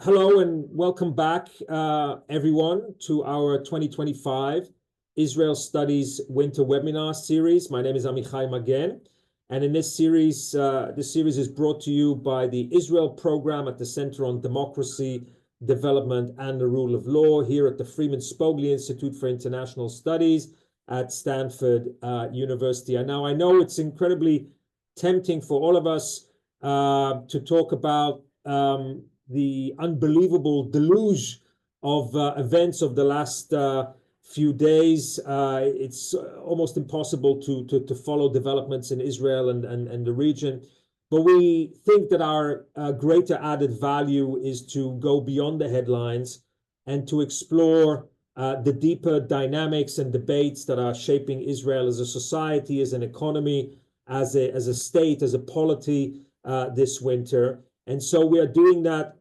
Hello and welcome back, everyone, to our 2025 Israel Studies Winter Webinar Series. My name is Amichai Magen, and in this series is brought to you by the Israel Program at the Center on Democracy, Development, and the Rule of Law here at the Freeman Spogli Institute for International Studies at Stanford University. And now I know it's incredibly tempting for all of us to talk about the unbelievable deluge of events of the last few days. It's almost impossible to follow developments in Israel and the region. But we think that our greater added value is to go beyond the headlines and to explore the deeper dynamics and debates that are shaping Israel as a society, as an economy, as a state, as a polity this winter. And so we are doing that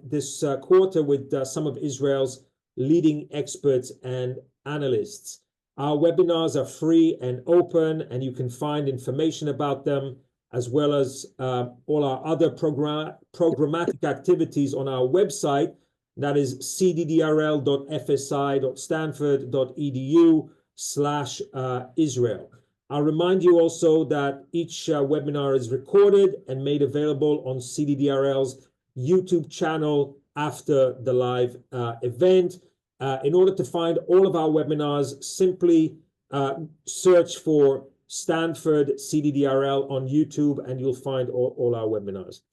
this quarter with some of Israel's leading experts and analysts. Our webinars are free and open, and you can find information about them, as well as all our other programmatic activities on our website. That is cddrl.fsi.stanford.edu/Israel. I'll remind you also that each webinar is recorded and made available on CDDRL's YouTube channel after the live event. In order to find all of our webinars, simply search for Stanford CDDRL on YouTube and you'll find all our webinars.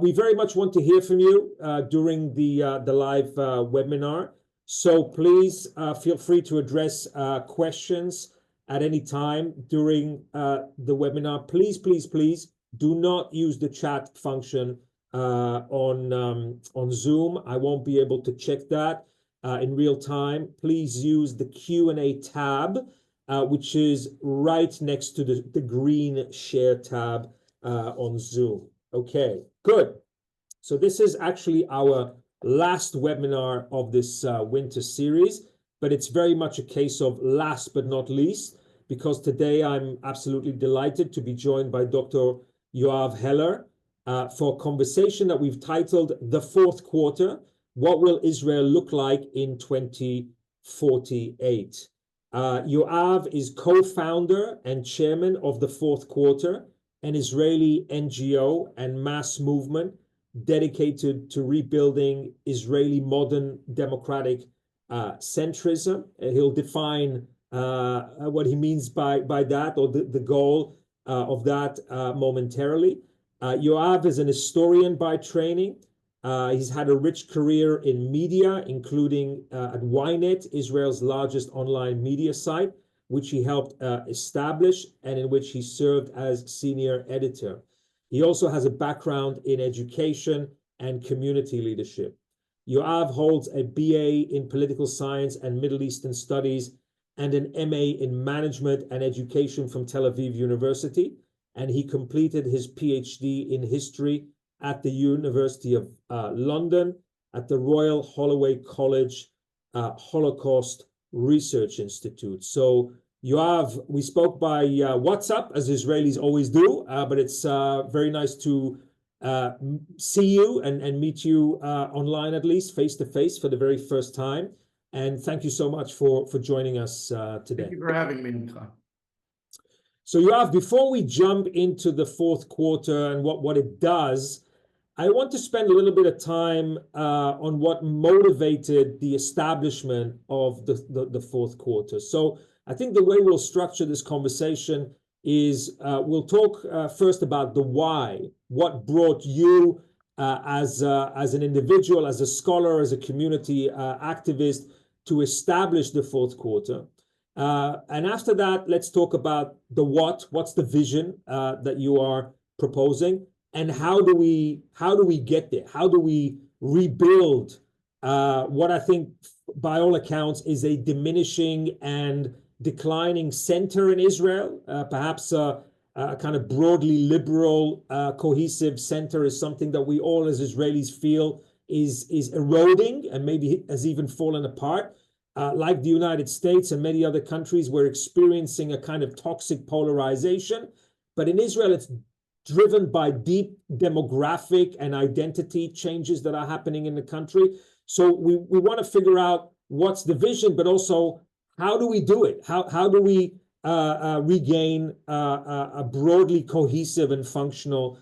We very much want to hear from you during the live webinar. So please feel free to address questions at any time during the webinar. Please do not use the chat function on Zoom. I won't be able to check that in real time. Please use the Q&A tab, which is right next to the green share tab on Zoom. Okay, good. So this is actually our last webinar of this winter series. But it's very much a case of last but not least, because today I'm absolutely delighted to be joined by Dr. Yoav Heller for a conversation that we've titled The Fourth Quarter, What Will Israel Look Like in 2048? Yoav is co-founder and chairman of The Fourth Quarter, an Israeli NGO and mass movement dedicated to rebuilding Israeli modern democratic centrism. He'll define what he means by that, or the goal of that momentarily. Yoav is an historian by training. He's had a rich career in media, including at Ynet, Israel's largest online media site, which he helped establish and in which he served as senior editor. He also has a background in education and community leadership. Yoav holds a BA in Political Science and Middle Eastern Studies and an MA in Management and Education from Tel Aviv University, and he completed his Ph.D. in History at the University of London at the Royal Holloway College Holocaust Research Institute. So Yoav, we spoke by WhatsApp, as Israelis always do, but it's very nice to see you and meet you online, at least face to face for the very first time. And thank you so much for joining us today. Thank you for having me, Micha. So Yoav, before we jump into the fourth quarter and what it does, I want to spend a little bit of time on what motivated the establishment of the fourth quarter. So I think the way we'll structure this conversation is we'll talk first about the why. What brought you as an individual, as a scholar, as a community activist to establish the fourth quarter? And after that, let's talk about the what's the vision that you are proposing, and how do we get there? How do we rebuild what I think by all accounts is a diminishing and declining center in Israel? Perhaps a kind of broadly liberal, cohesive center is something that we all as Israelis feel is eroding and maybe has even fallen apart. Like the United States and many other countries, we're experiencing a kind of toxic polarization. But in Israel, it's driven by deep demographic and identity changes that are happening in the country. So we want to figure out what's the vision, but also how do we do it? How do we regain a broadly cohesive and functional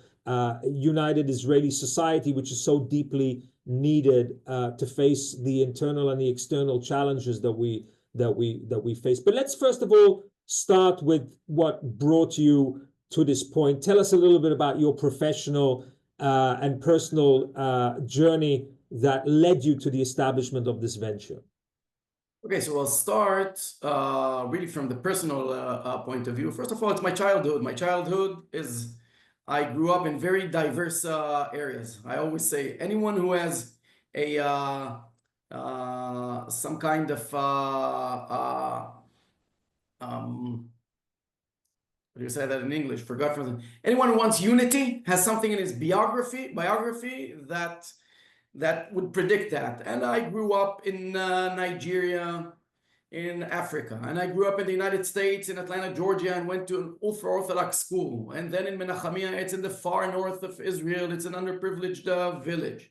united Israeli society, which is so deeply needed to face the internal and the external challenges that we face. But let's first of all start with what brought you to this point. Tell us a little bit about your professional and personal journey that led you to the establishment of this venture. Okay, so I'll start really from the personal point of view. First of all, it's my childhood. My childhood is, I grew up in very diverse areas. I always say anyone who has a some kind of what do you say that in English? Forgot for them. Anyone who wants unity has something in his biography that would predict that. And I grew up in Nigeria, in Africa, and I grew up in the United States, in Atlanta, Georgia, and went to an ultra-orthodox school. And then in Menachamia, it's in the far north of Israel. It's an underprivileged village.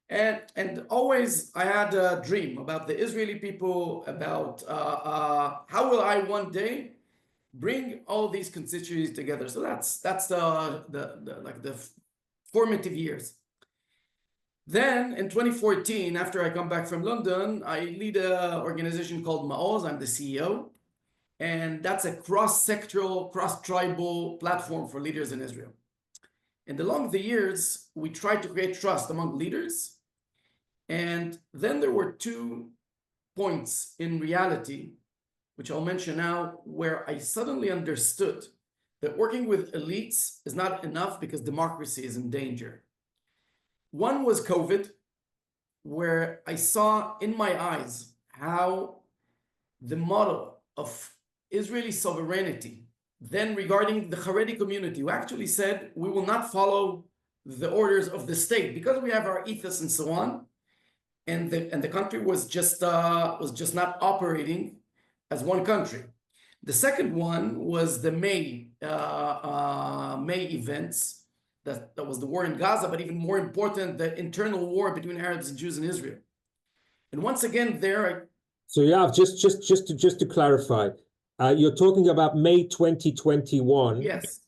And always I had a dream about the Israeli people, about how will I one day bring all these constituencies together. So that's the formative years. Then in 2014, after I come back from London, I lead an organization called Maoz. I'm the CEO. And that's a cross-sectoral, cross-tribal platform for leaders in Israel. And along the years, we tried to create trust among leaders. And then there were 2 points in reality, which I'll mention now, where I suddenly understood that working with elites is not enough because democracy is in danger. One was COVID, where I saw in my eyes how the model of Israeli sovereignty, then regarding the Haredi community, who actually said, we will not follow the orders of the state because we have our ethos and so on. And the country was just not operating as one country. The second one was the May events. That was the war in Gaza, but even more important, the internal war between Arabs and Jews in Israel. And once again, So Yoav, just to clarify, you're talking about May 2021. Yes.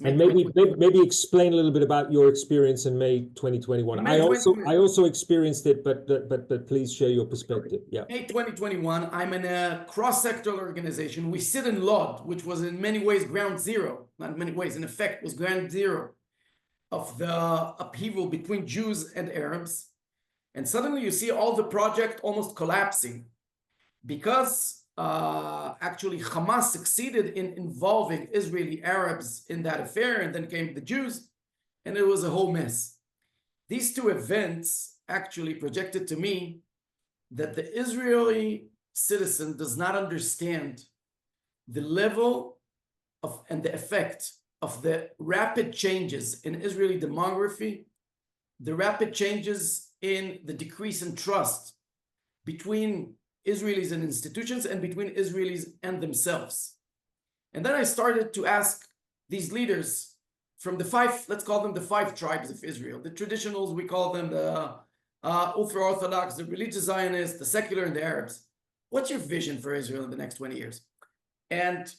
And maybe explain a little bit about your experience in May 2021. I also experienced it, but please share your perspective. Yeah. May 2021, I'm in a cross-sectoral organization. We sit in Lod, which was in many ways ground zero, not in many ways, in effect was ground zero of the upheaval between Jews and Arabs. And suddenly you see all the project almost collapsing because actually Hamas succeeded in involving Israeli Arabs in that affair, and then came the Jews, and it was a whole mess. These 2 events actually projected to me that the Israeli citizen does not understand the level of and the effect of the rapid changes in Israeli demography, the rapid changes in the decrease in trust between Israelis and institutions and between Israelis and themselves. And then I started to ask these leaders from the 5, let's call them the 5 tribes of Israel, the traditionals, we call them the ultra-orthodox, the religious Zionists, the secular, and the Arabs. What's your vision for Israel in the next 20 years? And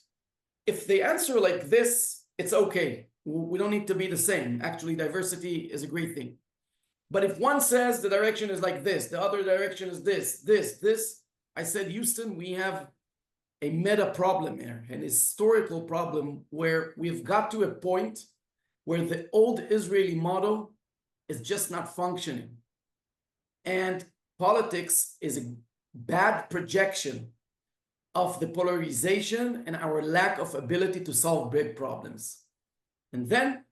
if they answer like this, it's okay. We don't need to be the same. Actually, diversity is a great thing. But if one says the direction is like this, the other direction is this, I said, Houston, we have a meta problem here, an historical problem where we've got to a point where the old Israeli model is just not functioning. And politics is a bad projection of the polarization and our lack of ability to solve big problems. And then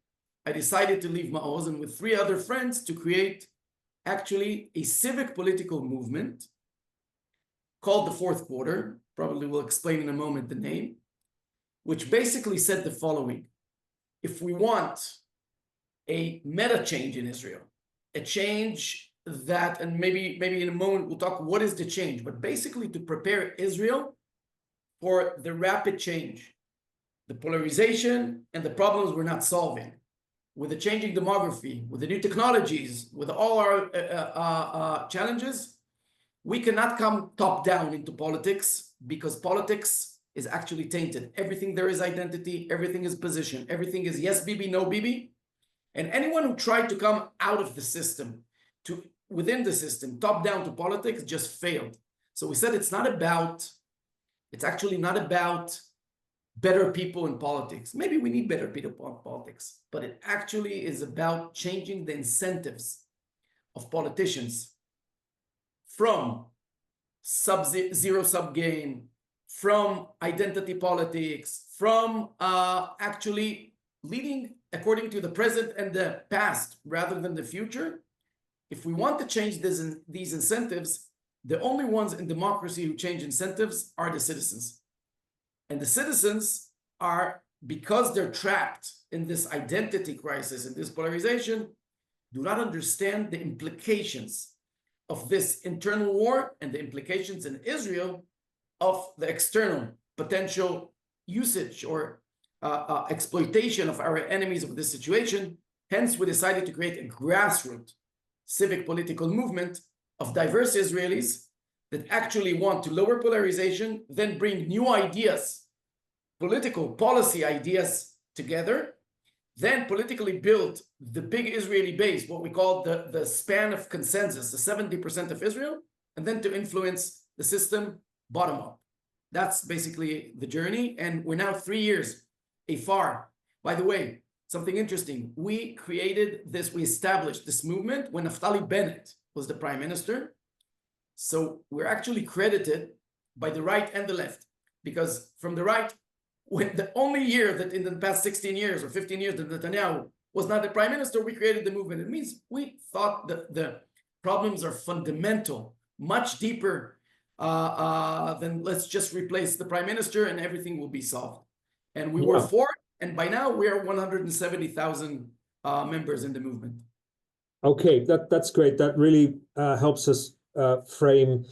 I decided to leave Maoz and with 3 other friends to create actually a civic political movement called the Fourth Quarter. Probably we'll explain in a moment the name, which basically said the following. If we want a meta change in Israel, a change that, and maybe in a moment we'll talk what is the change, but basically to prepare Israel for the rapid change, the polarization and the problems we're not solving. with the changing demography, with the new technologies, with all our challenges, we cannot come top down into politics, because politics is actually tainted. Everything there is identity, everything is position, everything is yes Bibi, no Bibi. And anyone who tried to come out of the system to within the system, top down to politics, just failed. So we said it's actually not about better people in politics. Maybe we need better people in politics, but it actually is about changing the incentives of politicians from zero sum gain, from identity politics, from actually leading according to the present and the past rather than the future. If we want to change these incentives, the only ones in democracy who change incentives are the citizens. And the citizens are, because they're trapped in this identity crisis and this polarization, do not understand the implications of this internal war and the implications in Israel of the external potential usage or exploitation of our enemies of this situation. Hence, we decided to create a grassroots civic political movement of diverse Israelis that actually want to lower polarization, then bring new ideas, political policy ideas together, then politically build the big Israeli base, what we call the span of consensus, the 70% of Israel, and then to influence the system bottom up. That's basically the journey. And we're now 3 years afar. By the way, something interesting, we established this movement when Naftali Bennett was the prime minister. So we're actually credited by the right and the left, because from the right, when the only year that in the past 16 years or 15 years that Netanyahu was not the prime minister, we created the movement. It means we thought that the problems are fundamental, much deeper than let's just replace the prime minister and everything will be solved. And we were for it, and by now we are 170,000 members in the movement. Okay, that's great. That really helps us frame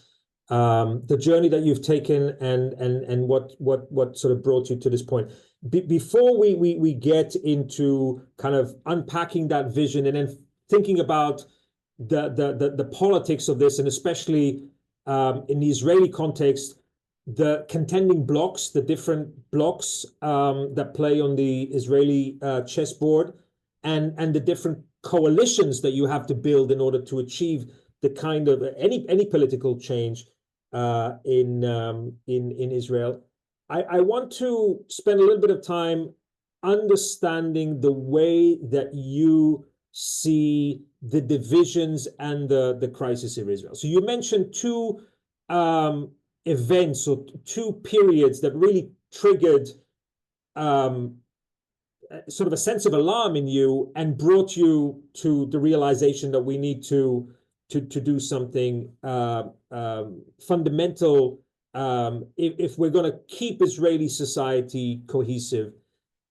the journey that you've taken and what sort of brought you to this point. Before we get into kind of unpacking that vision and then thinking about the politics of this, and especially in the Israeli context, the contending blocks, the different blocks that play on the Israeli chessboard, and the different coalitions that you have to build in order to achieve the kind of any political change in Israel. I want to spend a little bit of time understanding the way that you see the divisions and the crisis in Israel. So you mentioned two events or two periods that really triggered sort of a sense of alarm in you and brought you to the realization that we need to do something fundamental if we're going to keep Israeli society cohesive.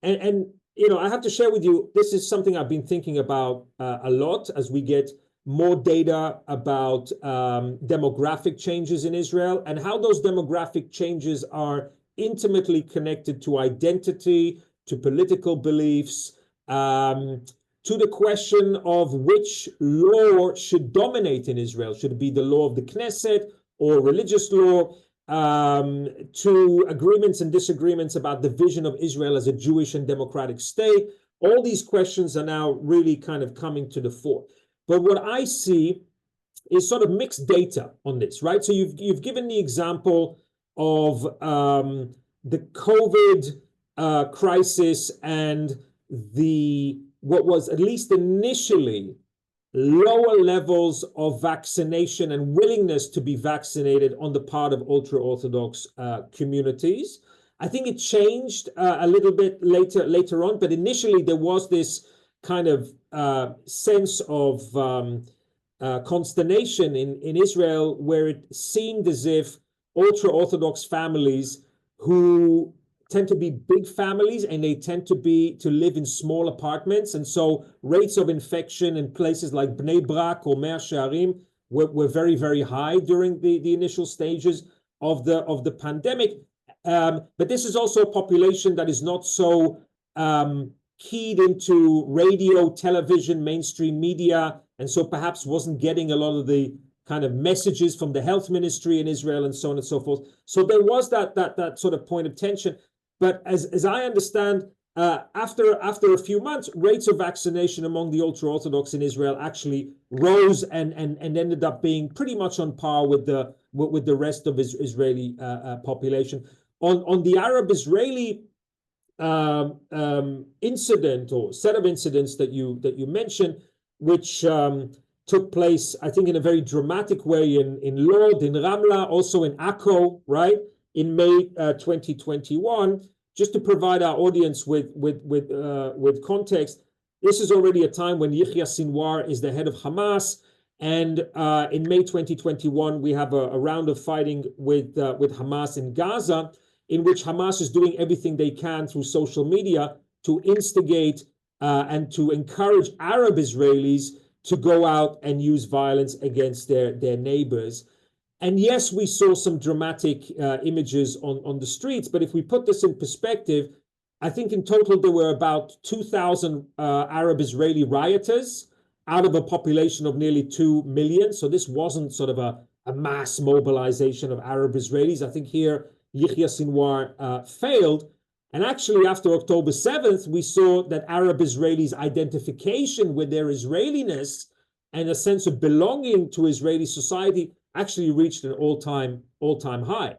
And you know, I have to share with you, this is something I've been thinking about a lot as we get more data about demographic changes in Israel and how those demographic changes are intimately connected to identity, to political beliefs, to the question of which law should dominate in Israel. Should it be the law of the Knesset or religious law? To agreements and disagreements about the vision of Israel as a Jewish and democratic state. All these questions are now really kind of coming to the fore. But what I see is sort of mixed data on this, right? So you've given the example of the COVID crisis and what was at least initially lower levels of vaccination and willingness to be vaccinated on the part of ultra-Orthodox communities. I think it changed a little bit later on, but initially there was this kind of sense of consternation in Israel, where it seemed as if ultra-Orthodox families who tend to be big families and they tend to live in small apartments. And so rates of infection in places like Bnei Brak or Mea Shearim were very, very high during the initial stages of the pandemic. But this is also a population that is not so keyed into radio, television, mainstream media, and so perhaps wasn't getting a lot of the kind of messages from the health ministry in Israel and so on and so forth. So there was that sort of point of tension. But as I understand, after a few months, rates of vaccination among the ultra-Orthodox in Israel actually rose and ended up being pretty much on par with the rest of Israeli population. On the Arab-Israeli incident or set of incidents that you mentioned, which took place, I think, in a very dramatic way in Lod, in Ramla, also in Akko, right, in May 2021. Just to provide our audience with context, this is already a time when Yahya Sinwar is the head of Hamas, and in May 2021 we have a round of fighting with Hamas in Gaza, in which Hamas is doing everything they can through social media to instigate and to encourage Arab Israelis to go out and use violence against their neighbors. And yes, we saw some dramatic images on the streets, but if we put this in perspective, I think in total there were about 2,000 Arab Israeli rioters out of a population of nearly 2 million. So this wasn't sort of a mass mobilization of Arab Israelis. I think here Yahya Sinwar failed. And actually, after October 7th, we saw that Arab Israelis' identification with their Israeliness and a sense of belonging to Israeli society actually reached an all-time high.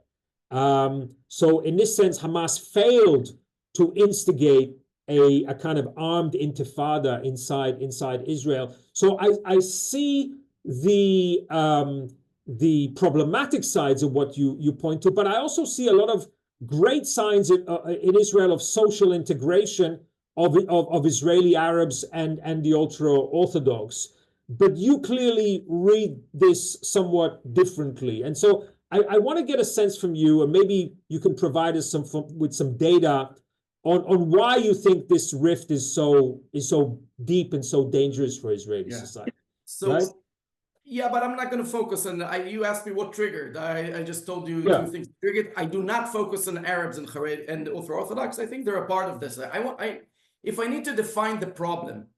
So in this sense, Hamas failed to instigate a kind of armed intifada inside Israel. So I see the problematic sides of what you point to, but I also see a lot of great signs in Israel of social integration of Israeli Arabs and the ultra-Orthodox. But you clearly read this somewhat differently. And so I want to get a sense from you, and maybe you can provide us with some data on why you think this rift is so deep and so dangerous for Israeli society. So, right? Yeah, but I'm not going to focus on, you asked me what triggered. I just told you two things triggered. I do not focus on Arabs and Hared and ultra-Orthodox. I think they're a part of this. If I need to define the problem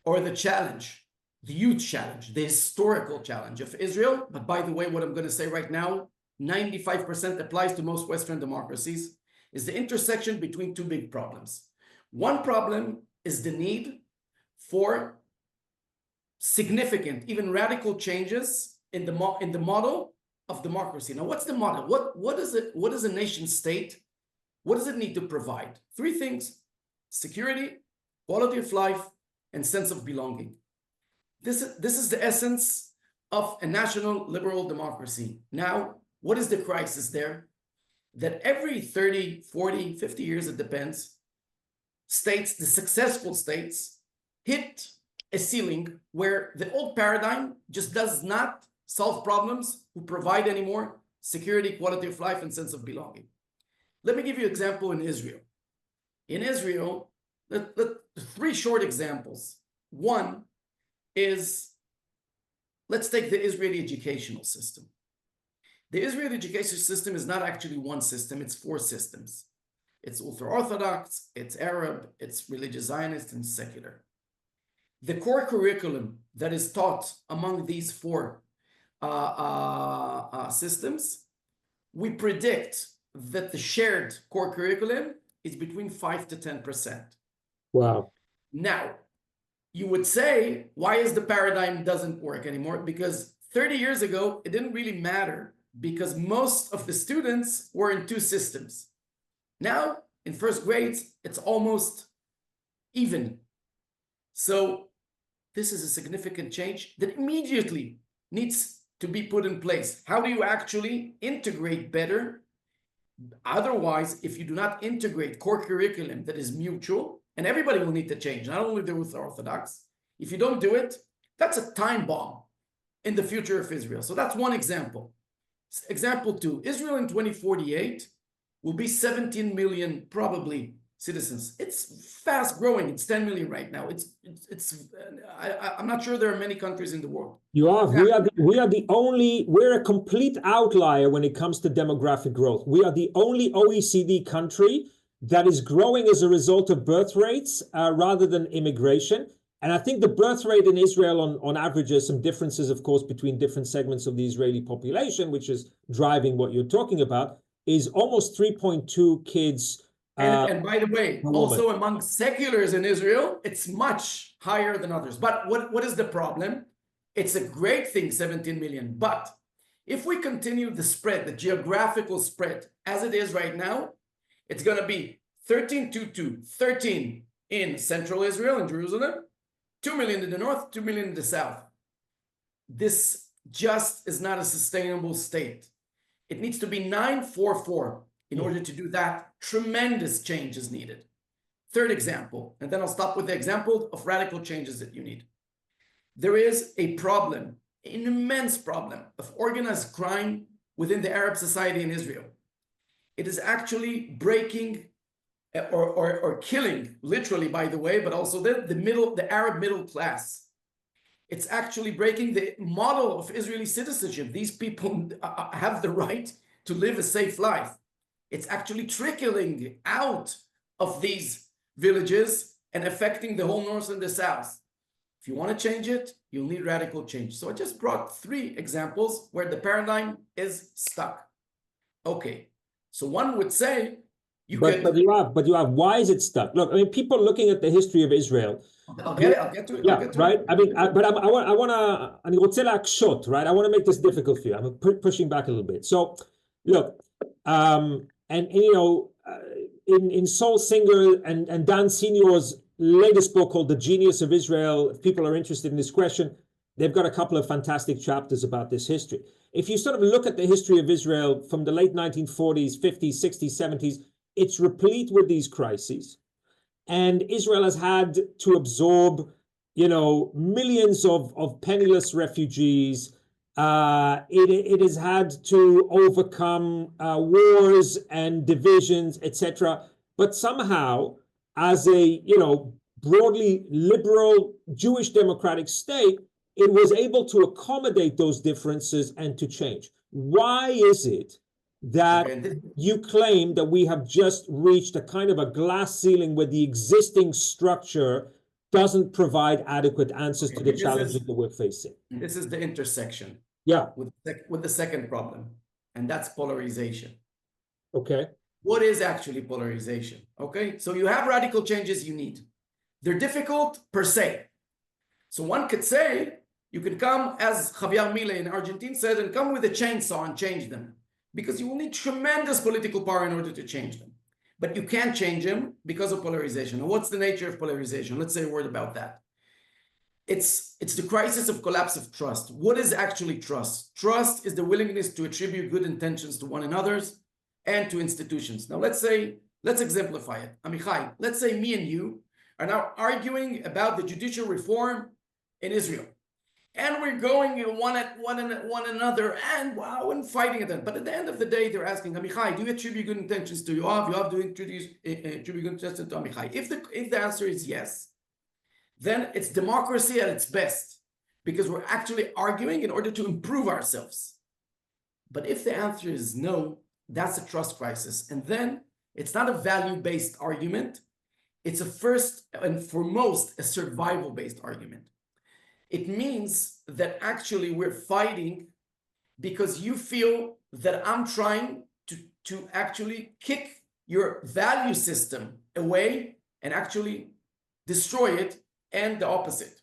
or the challenge, the huge challenge, the historical challenge of Israel, but by the way, what I'm going to say right now, 95% applies to most Western democracies, is the intersection between two big problems. One problem is the need for significant, even radical changes in the model of democracy. Now, what's the model? What is a nation state? What does it need to provide? Three things: security, quality of life, and sense of belonging. This is the essence of a national liberal democracy. Now, what is the crisis there? That every 30, 40, 50 years, it depends, states, the successful states, hit a ceiling where the old paradigm just does not solve problems who provide anymore security, quality of life, and sense of belonging. Let me give you an example in Israel. In Israel, three short examples. One is, let's take the Israeli educational system. The Israeli education system is not actually one system, it's four systems. It's ultra-Orthodox, it's Arab, it's religious Zionist, and secular. The core curriculum that is taught among these four systems, we predict that the shared core curriculum is between 5 to 10%. Wow. Now, you would say, why is the paradigm doesn't work anymore? Because 30 years ago, it didn't really matter because most of the students were in two systems. Now, in first grades, it's almost even. So this is a significant change that immediately needs to be put in place. How do you actually integrate better? Otherwise, if you do not integrate core curriculum that is mutual, and everybody will need to change, not only the Orthodox. If you don't do it, that's a time bomb in the future of Israel. So that's one example. Example two, Israel in 2048 will be 17 million probably citizens. It's fast growing. It's 10 million right now. I'm not sure there are many countries in the world. We're a complete outlier when it comes to demographic growth. We are the only OECD country that is growing as a result of birth rates rather than immigration. And I think the birth rate in Israel on average, there's some differences, of course, between different segments of the Israeli population, which is driving what you're talking about, is almost 3.2 kids. And by the way, also among seculars in Israel, it's much higher than others. But what is the problem? It's a great thing, 17 million. But if we continue the spread, the geographical spread, as it is right now, it's going to be 13 in central Israel, in Jerusalem, 2 million in the north, 2 million in the south. This just is not a sustainable state. It needs to be 9-4-4. In order to do that, tremendous change is needed. Third example, and then I'll stop with the example of radical changes that you need. There is a problem, an immense problem of organized crime within the Arab society in Israel. It is actually breaking or killing, literally, by the way, but also the Arab middle class. It's actually breaking the model of Israeli citizenship. These people have the right to live a safe life. It's actually trickling out of these villages and affecting the whole north and the south. If you want to change it, you'll need radical change. So I just brought 3 examples where the paradigm is stuck. Okay, so one would say but you have, why is it stuck? Look, I mean, people looking at the history of Israel. I'll get to it. Yeah, right. I mean, but I want to, אני רוצה להקשות, right? I want to make this difficult for you. I'm pushing back a little bit. So, look, and you know, in Saul Singer and Dan Senior's latest book called The Genius of Israel, if people are interested in this question, they've got a couple of fantastic chapters about this history. If you sort of look at the history of Israel from the late 1940s, 50s, 60s, 70s, it's replete with these crises. And Israel has had to absorb, you know, millions of penniless refugees. It has had to overcome wars and divisions, etc. But somehow, as a, you know, broadly liberal Jewish democratic state, it was able to accommodate those differences and to change. Why is it that you claim that we have just reached a kind of a glass ceiling where the existing structure doesn't provide adequate answers to the challenges that we're facing? This is the intersection. Yeah. With the second problem, and that's polarization. Okay. What is actually polarization? Okay, so you have radical changes you need. They're difficult per se. So one could say, you could come, as Javier Milei in Argentina said, and come with a chainsaw and change them, because you will need tremendous political power in order to change them. But you can't change them because of polarization. And what's the nature of polarization? Let's say a word about that. It's the crisis of collapse of trust. What is actually trust? Trust is the willingness to attribute good intentions to one another and to institutions. Now, let's exemplify it. Amichai, let's say me and you are now arguing about the judicial reform in Israel. And we're going one at one another and wow, and fighting at them. But at the end of the day, they're asking, Amichai, do you attribute good intentions to Yoav? Yoav, do you attribute good intentions to Amichai? If the answer is yes, then it's democracy at its best, because we're actually arguing in order to improve ourselves. But if the answer is no, that's a trust crisis. And then it's not a value-based argument. It's a first and foremost a survival-based argument. It means that actually we're fighting because you feel that I'm trying to actually kick your value system away and actually destroy it, and the opposite.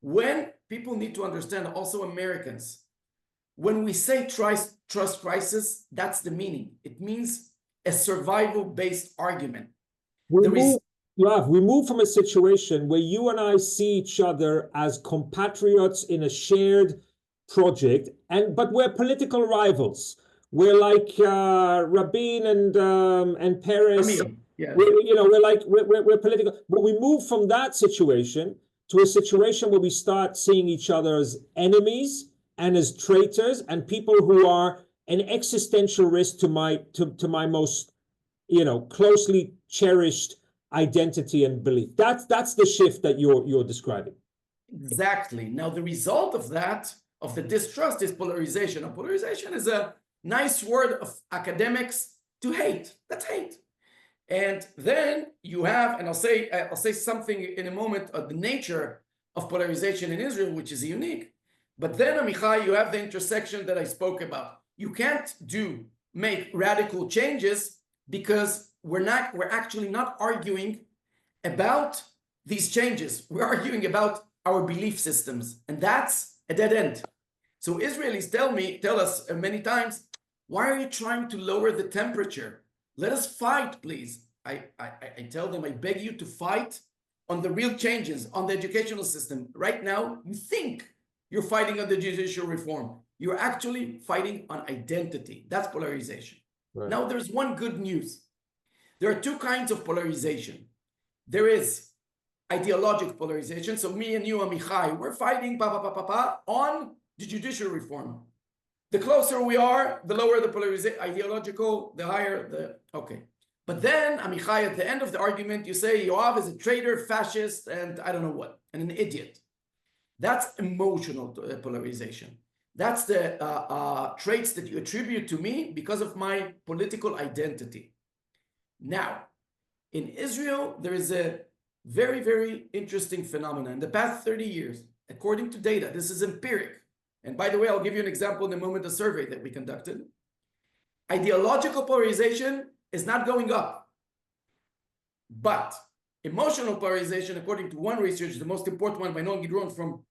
When people need to understand, also Americans, when we say trust crisis, that's the meaning. It means a survival-based argument. We move from a situation where you and I see each other as compatriots in a shared project, but we're political rivals. We're like Rabin and Peres. Yeah. We're political. But we move from that situation to a situation where we start seeing each other as enemies and as traitors and people who are an existential risk to my most, you know, closely cherished identity and belief. That's the shift that you're describing. Exactly. Now the result of that, of the distrust, is polarization. And polarization is a nice word of academics to hate. That's hate. And then you have, and I'll say something in a moment of the nature of polarization in Israel, which is unique. But then, Amichai, you have the intersection that I spoke about. You can't make radical changes because we're actually not arguing about these changes. We're arguing about our belief systems, and that's a dead end. So Israelis tell us many times, why are you trying to lower the temperature? Let us fight, please. I tell them, I beg you to fight on the real changes, on the educational system. Right now, you think you're fighting on the judicial reform. You're actually fighting on identity. That's polarization. Right. Now, there's one good news. There are two kinds of polarization. There is ideological polarization. So me and you, Amichai, we're fighting on the judicial reform. The closer we are, the lower the polarization, ideological, the higher the, okay. But then, Amichai, at the end of the argument, you say Yoav is a traitor, fascist, and I don't know what, and an idiot. That's emotional polarization. That's the traits that you attribute to me because of my political identity. Now, in Israel, there is a very, very interesting phenomenon. In the past 30 years, according to data, this is empiric. And by the way, I'll give you an example in a moment, a survey that we conducted. Ideological polarization is not going up. But emotional polarization, according to one research, the most important one by Noam Gidron from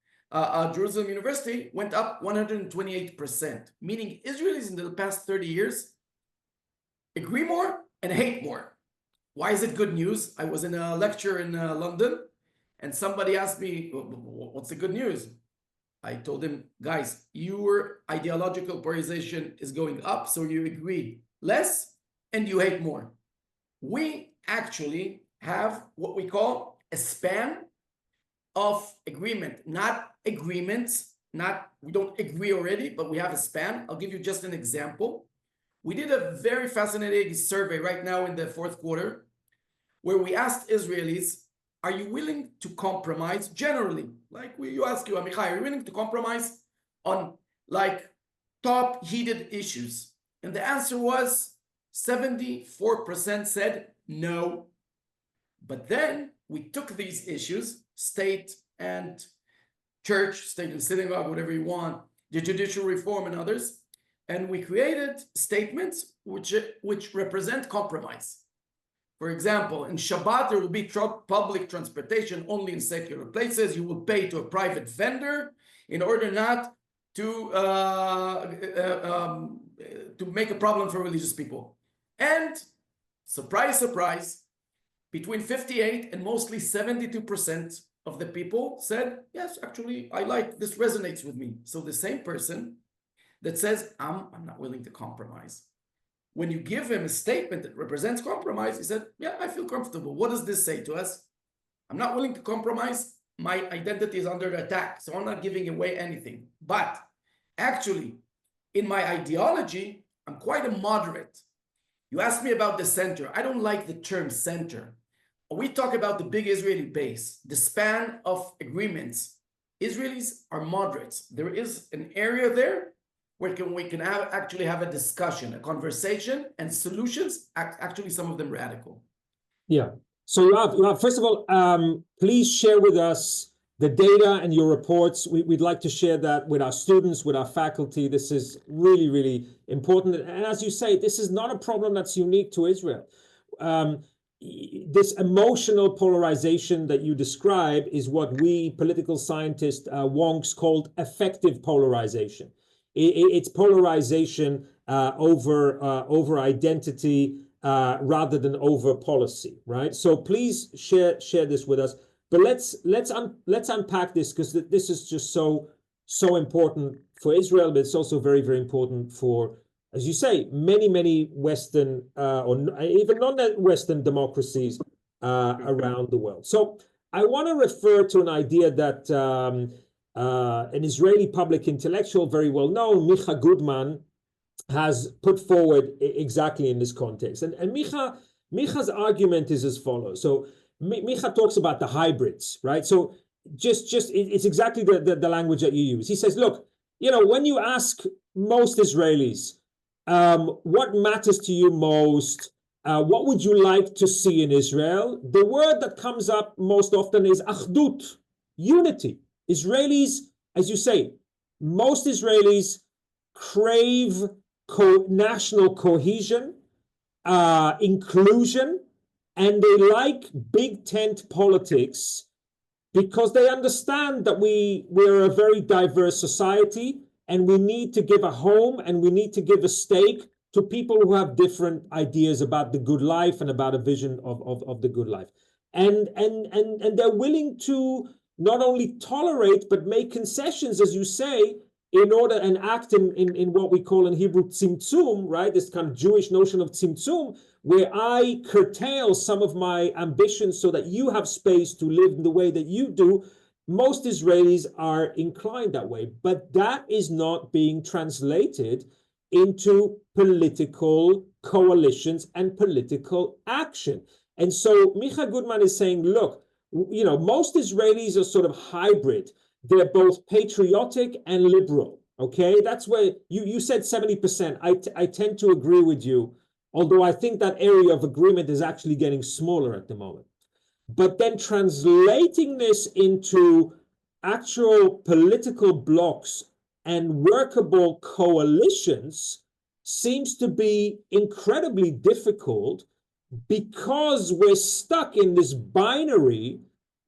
Jerusalem University, went up 128%, meaning Israelis in the past 30 years agree more and hate more. Why is it good news? I was in a lecture in London, and somebody asked me, what's the good news? I told him, guys, your ideological polarization is going up, so you agree less and you hate more. We actually have what we call a span of agreement, not agreements, we don't agree already, but we have a span. I'll give you just an example. We did a very fascinating survey right now in the fourth quarter, where we asked Israelis, are you willing to compromise generally? Like you ask you, Amichai, are you willing to compromise on like top heated issues? And the answer was 74% said no. But then we took these issues, state and church, state and synagogue, whatever you want, the judicial reform and others, and we created statements which represent compromise. For example, in Shabbat, there will be public transportation only in secular places. You will pay to a private vendor in order not to make a problem for religious people. And surprise, surprise, between 58 and mostly 72% of the people said, yes, actually, I like, this resonates with me. So the same person that says, I'm not willing to compromise. When you give him a statement that represents compromise, he said, yeah, I feel comfortable. What does this say to us? I'm not willing to compromise. My identity is under attack, so I'm not giving away anything. But actually, in my ideology, I'm quite a moderate. You asked me about the center. I don't like the term center. We talk about the big Israeli base, the span of agreements. Israelis are moderates. There is an area there where we can actually have a discussion, a conversation, and solutions, actually some of them radical. Yeah. So Yoav, first of all, please share with us the data and your reports. We'd like to share that with our students, with our faculty. This is really, really important. And as you say, this is not a problem that's unique to Israel. This emotional polarization that you describe is what we political scientists, wonks, called affective polarization. It's polarization over identity rather than over policy, right? So please share this with us. But let's unpack this, because this is just so important for Israel, but it's also very, very important for, as you say, many Western or even non-Western democracies around the world. So I want to refer to an idea that an Israeli public intellectual, very well known, Micha Goodman, has put forward exactly in this context. And Micha's argument is as follows. So Micha talks about the hybrids, right? So it's exactly the language that you use. He says, look, when you ask most Israelis, what matters to you most? what would you like to see in Israel? The word that comes up most often is achdut, unity. Israelis, as you say, most Israelis crave national cohesion, inclusion, and they like big tent politics because they understand that we're a very diverse society and we need to give a home and we need to give a stake to people who have different ideas about the good life and about a vision of the good life. And they're willing to not only tolerate, but make concessions, as you say, in order and act in what we call in Hebrew tzimtzum, right? This kind of Jewish notion of tzimtzum, where I curtail some of my ambitions so that you have space to live in the way that you do. Most Israelis are inclined that way, but that is not being translated into political coalitions and political action. And so Micha Goodman is saying, look, you know, most Israelis are sort of hybrid. They're both patriotic and liberal, okay? That's where you said 70%. I tend to agree with you, although I think that area of agreement is actually getting smaller at the moment. But then translating this into actual political blocks and workable coalitions seems to be incredibly difficult because we're stuck in this binary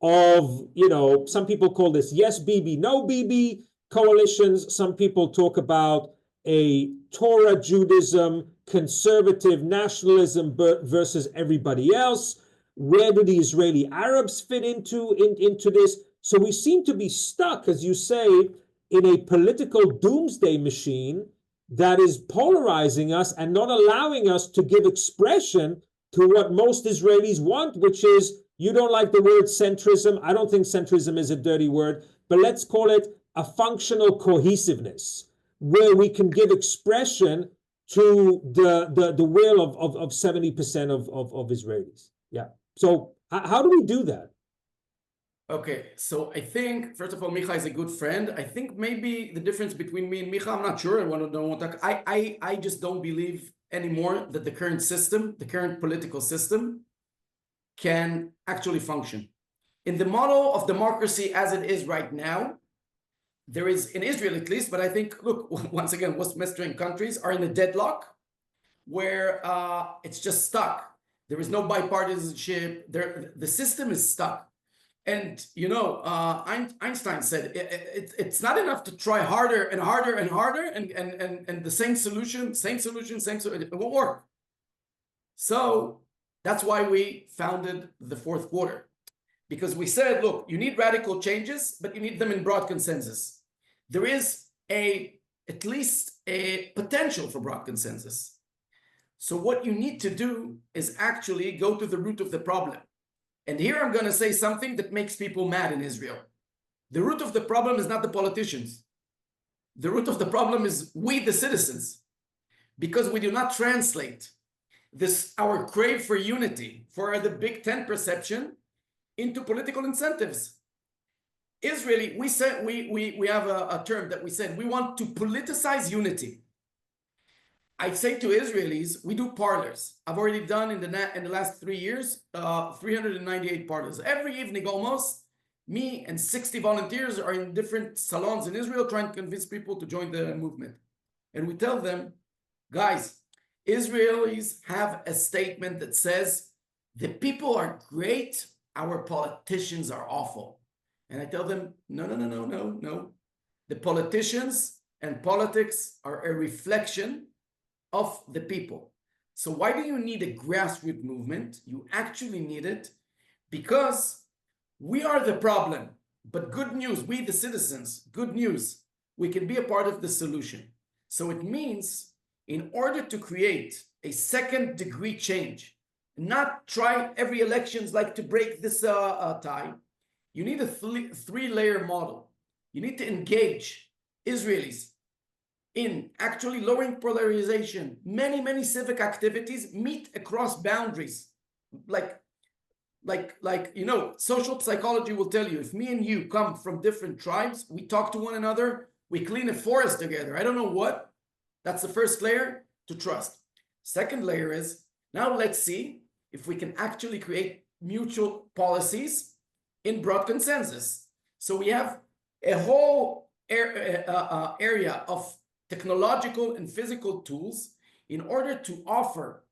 of, you know, some people call this yes Bibi, no Bibi coalitions. Some people talk about a Torah Judaism, conservative nationalism versus everybody else. Where do the Israeli Arabs fit into this? So we seem to be stuck, as you say, in a political doomsday machine that is polarizing us and not allowing us to give expression to what most Israelis want, which is, you don't like the word centrism. I don't think centrism is a dirty word, but let's call it a functional cohesiveness, where we can give expression to the will of 70% of Israelis. Yeah. So how do we do that? Okay, so I think, first of all, Micha is a good friend. I think maybe the difference between me and Micha, I'm not sure. I just don't believe anymore that the current system, the current political system, can actually function. In the model of democracy as it is right now, there is, in Israel at least, but I think, look, once again, most Western countries are in a deadlock where it's just stuck. There is no bipartisanship. The system is stuck. And, you know, Einstein said, it's not enough to try harder and harder and harder and the same solution, it won't work. So that's why we founded the Fourth Quarter, because we said, look, you need radical changes, but you need them in broad consensus. There is at least a potential for broad consensus. So what you need to do is actually go to the root of the problem. And here I'm going to say something that makes people mad in Israel. The root of the problem is not the politicians. The root of the problem is we, the citizens, because we do not translate our crave for unity, for the Big Tent perception, into political incentives. Israeli, we have a term that we said, we want to politicize unity. I say to Israelis, we do parlors. I've already done in the last 3 years, 398 parlors. Every evening almost, me and 60 volunteers are in different salons in Israel trying to convince people to join the movement. And we tell them, guys, Israelis have a statement that says, the people are great, our politicians are awful. And I tell them, no. The politicians and politics are a reflection of the people. So why do you need a grassroots movement? You actually need it because we are the problem. But good news, we the citizens, good news, we can be a part of the solution. So it means in order to create a second degree change, not try every elections like to break this tie, you need a three-layer model. You need to engage Israelis in actually lowering polarization. Many civic activities meet across boundaries. Like, you know, social psychology will tell you, if me and you come from different tribes, we talk to one another, we clean a forest together. I don't know what. That's the first layer, to trust. Second layer is, Now let's see if we can actually create mutual policies in broad consensus. So we have a whole area of technological and physical tools in order to offer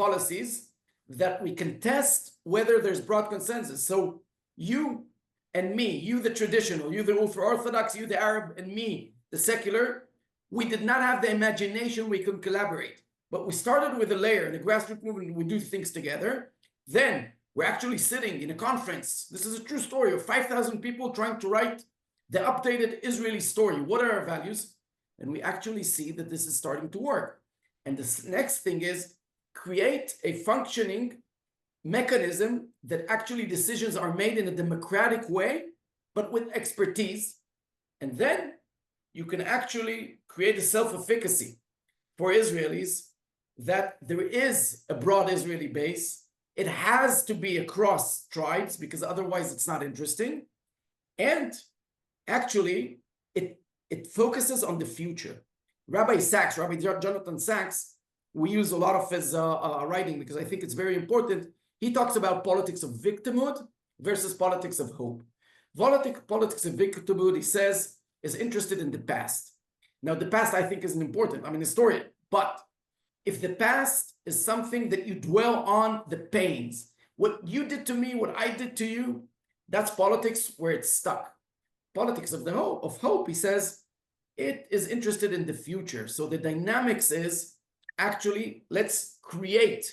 policies that we can test whether there's broad consensus. So you and me, you the traditional, you the ultra-orthodox, you the Arab, and me, the secular, we did not have the imagination we could collaborate. But we started with a layer in a grassroots movement, we do things together. Then we're actually sitting in a conference. This is a true story of 5,000 people trying to write the updated Israeli story. What are our values? And we actually see that this is starting to work. And the next thing is create a functioning mechanism that actually decisions are made in a democratic way, but with expertise. And then you can actually create a self-efficacy for Israelis that there is a broad Israeli base. It has to be across tribes because otherwise it's not interesting. And actually, it focuses on the future. Rabbi Jonathan Sachs, we use a lot of his writing because I think it's very important. He talks about politics of victimhood versus politics of hope. Politics of victimhood, he says, is interested in the past. Now, the past, I think, isn't important. I'm an historian. But if the past is something that you dwell on the pains, what you did to me, what I did to you, that's politics where it's stuck. Politics of hope, he says, it is interested in the future. So the dynamics is actually, let's create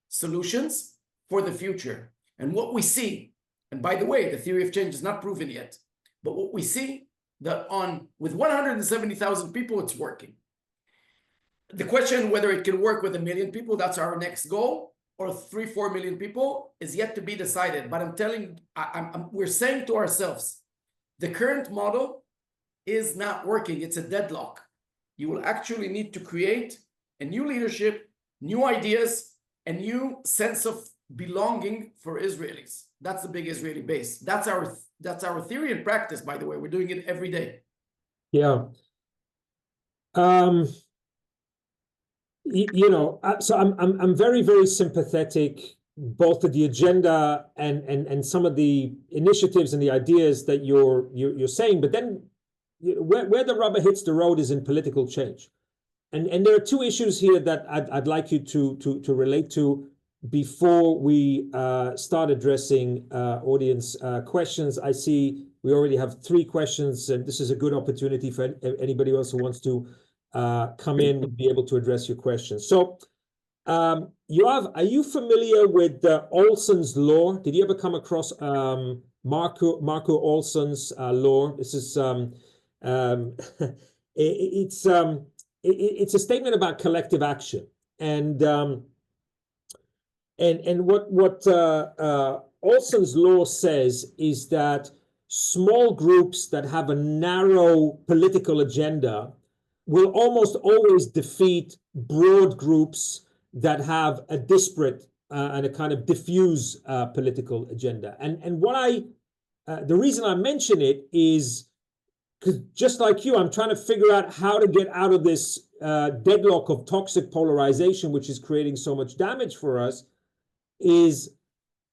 solutions for the future. And what we see, and by the way, the theory of change is not proven yet, but what we see that with 170,000 people, it's working. The question whether it can work with 1 million people, that's our next goal, or 3-4 million people, is yet to be decided. But we're saying to ourselves, the current model is not working. It's a deadlock. You will actually need to create a new leadership, new ideas, a new sense of belonging for Israelis. That's the big Israeli base. That's our theory and practice, by the way. We're doing it every day. Yeah. So I'm very, very sympathetic both to the agenda and some of the initiatives and the ideas that you're saying, but then where the rubber hits the road is in political change. And there are two issues here that I'd like you to relate to before we start addressing audience questions. I see we already have 3 questions, and this is a good opportunity for anybody else who wants to come in and be able to address your questions. So, Yoav, are you familiar with Olson's law? Did you ever come across Marco Olson's law? This is it's a statement about collective action, and what Olson's law says is that small groups that have a narrow political agenda will almost always defeat broad groups that have a disparate and a kind of diffuse political agenda. And what the reason I mention it is because just like you, I'm trying to figure out how to get out of this deadlock of toxic polarization, which is creating so much damage for us, is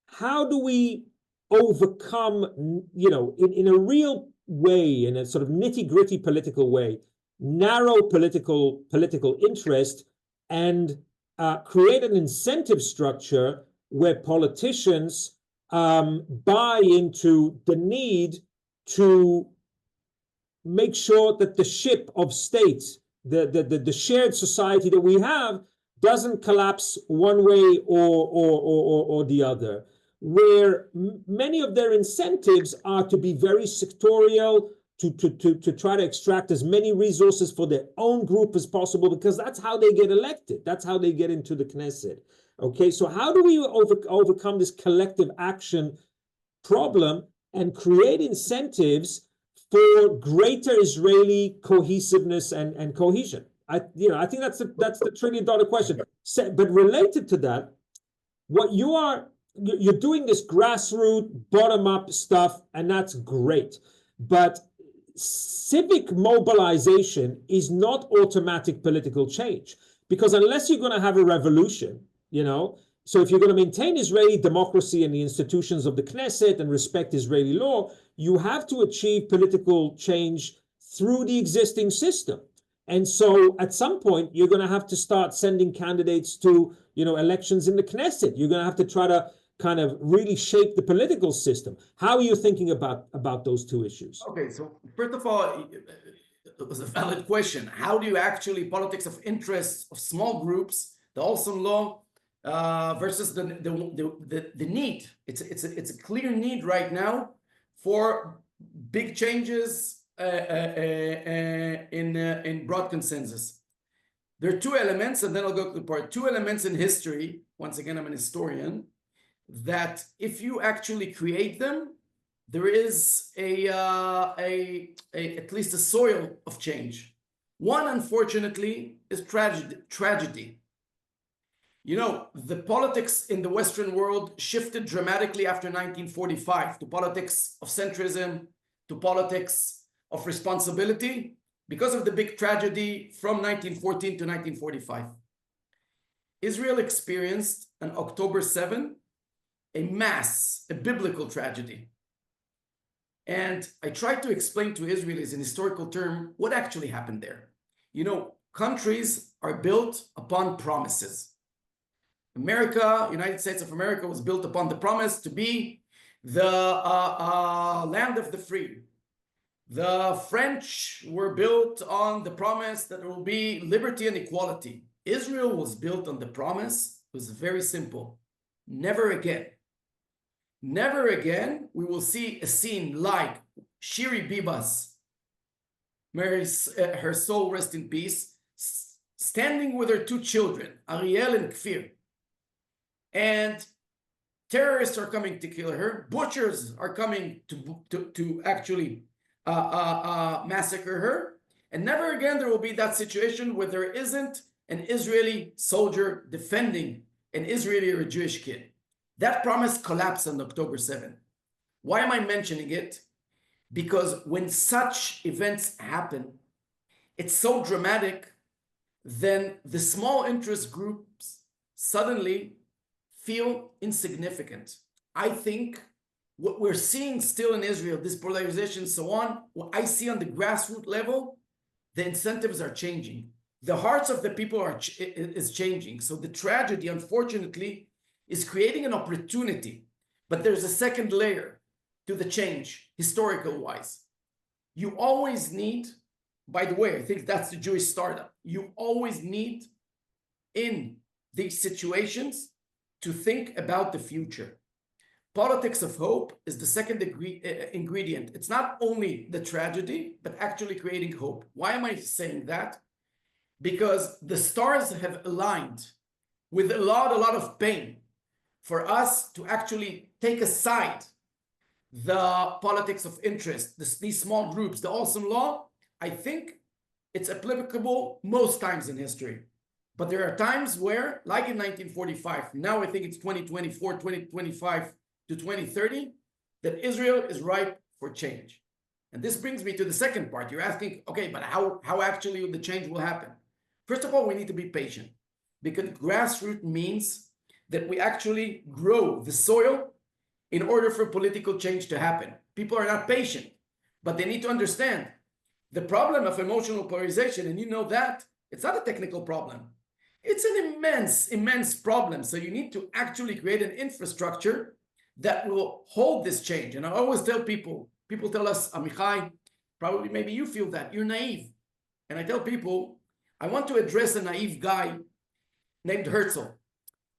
how do we overcome, in a real way, in a sort of nitty-gritty political way, narrow political interest and create an incentive structure where politicians buy into the need to make sure that the ship of state, the shared society that we have, doesn't collapse one way or the other, where many of their incentives are to be very sectorial, to try to extract as many resources for their own group as possible, because that's how they get elected. That's how they get into the Knesset. Okay, so how do we overcome this collective action problem and create incentives for greater Israeli cohesiveness and cohesion? I think that's the $1 trillion question. But related to that, what you're doing this grassroots, bottom-up stuff, and that's great. But civic mobilization is not automatic political change. Because unless you're going to have a revolution, so if you're going to maintain Israeli democracy and the institutions of the Knesset and respect Israeli law, you have to achieve political change through the existing system. And so at some point, you're going to have to start sending candidates to, elections in the Knesset. You're going to have to try to kind of really shape the political system. How are you thinking about those two issues? Okay, so first of all, it was a valid question. How do you actually, politics of interest of small groups, the Olson law, versus the need? It's a clear need right now for big changes in broad consensus. There are two elements, and then I'll go to the part. Two elements in history. Once again, I'm an historian. That if you actually create them, there is at least a soil of change. One, unfortunately, is tragedy. The politics in the Western world shifted dramatically after 1945 to politics of centrism, to politics of responsibility, because of the big tragedy from 1914 to 1945. Israel experienced on October 7 a biblical tragedy. And I tried to explain to Israelis in historical term what actually happened there. Countries are built upon promises. United States of America was built upon the promise to be the land of the free. The French were built on the promise that there will be liberty and equality. Israel was built on the promise. It was very simple. Never again. Never again we will see a scene like Shiri Bibas, may her soul rest in peace, standing with her two children, Ariel and Kfir. And terrorists are coming to kill her. Butchers are coming to actually massacre her. And never again there will be that situation where there isn't an Israeli soldier defending an Israeli or a Jewish kid. That promise collapsed on October 7th. Why am I mentioning it? Because when such events happen, it's so dramatic, then the small interest groups suddenly feel insignificant. I think what we're seeing still in Israel, this polarization, so on, what I see on the grassroots level, the incentives are changing. The hearts of the people is changing. So the tragedy, unfortunately, is creating an opportunity. But there's a second layer to the change, historical wise. You always need, by the way, I think that's the Jewish startup. You always need in these situations to think about the future. Politics of hope is the second ingredient. It's not only the tragedy, but actually creating hope. Why am I saying that? Because the stars have aligned with a lot of pain for us to actually take aside the politics of interest, these small groups, the awesome law. I think it's applicable most times in history. But there are times where, like in 1945, now I think it's 2024, 2025 to 2030, that Israel is ripe for change. And this brings me to the second part. You're asking, okay, but how actually the change will happen? First of all, we need to be patient, because grassroots means that we actually grow the soil in order for political change to happen. People are not patient, but they need to understand the problem of emotional polarization, and you know that, it's not a technical problem. It's an immense problem. So you need to actually create an infrastructure that will hold this change. And I always tell people tell us, Amichai, probably maybe you feel that, you're naive. And I tell people, I want to address a naive guy named Herzl.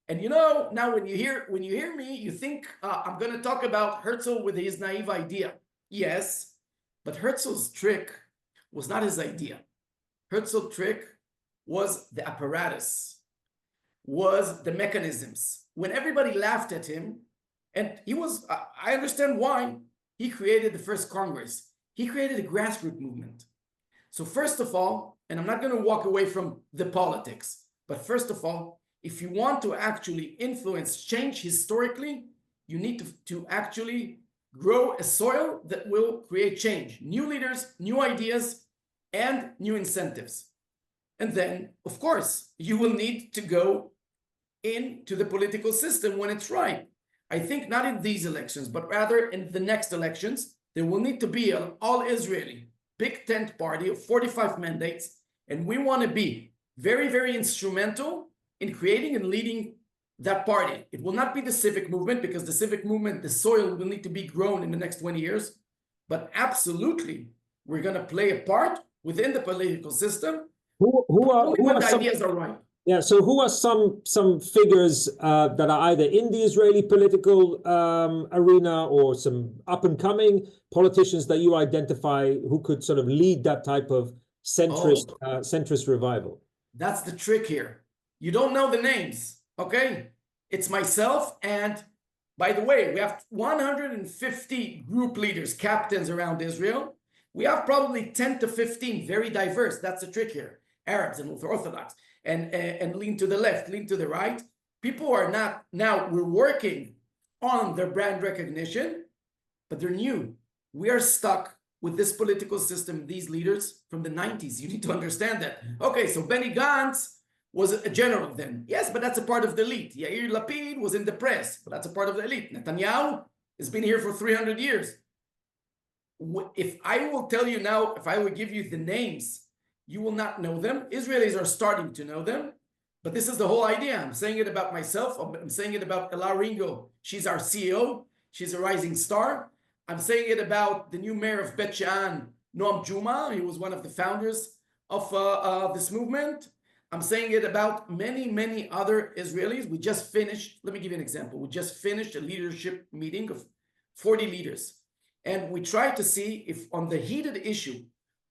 And now when you hear me, you think I'm going to talk about Herzl with his naive idea. Yes, but Herzl's trick was not his idea. Herzl's trick was the apparatus, was the mechanisms. When everybody laughed at him, and I understand why, he created the first Congress. He created a grassroots movement. So first of all, and I'm not going to walk away from the politics, but first of all, if you want to actually influence change historically, you need to actually grow a soil that will create change, new leaders, new ideas, and new incentives. And then, of course, you will need to go into the political system when it's right. I think not in these elections, but rather in the next elections, there will need to be an all-Israeli big tent party of 45 mandates. And we want to be very, very instrumental in creating and leading that party. It will not be the civic movement, because the civic movement, the soil will need to be grown in the next 20 years. But absolutely, we're going to play a part within the political system. Who are the ideas are right. Yeah, so who are some figures that are either in the Israeli political arena, or some up-and-coming politicians that you identify who could sort of lead that type of centrist revival? That's the trick here. You don't know the names, okay? It's myself, and by the way, we have 150 group leaders, captains around Israel. We have probably 10 to 15 very diverse. That's the trick here. Arabs and ultraorthodox. And lean to the left, lean to the right. People are not, now we're working on their brand recognition, but they're new. We are stuck with this political system, these leaders from the 90s. You need to understand that. Okay, so Benny Gantz was a general then. Yes, but that's a part of the elite. Yair Lapid was in the press, but that's a part of the elite. Netanyahu has been here for 300 years. If I will tell you now, if I will give you the names, you will not know them. Israelis are starting to know them, but this is the whole idea. I'm saying it about myself. I'm saying it about Ella Ringo. She's our CEO. She's a rising star. I'm saying it about the new mayor of Bet She'an, Noam Juma. He was one of the founders of this movement. I'm saying it about many, many other Israelis. We just finished, let me give you an example. We just finished a leadership meeting of 40 leaders. And we tried to see if on the heated issue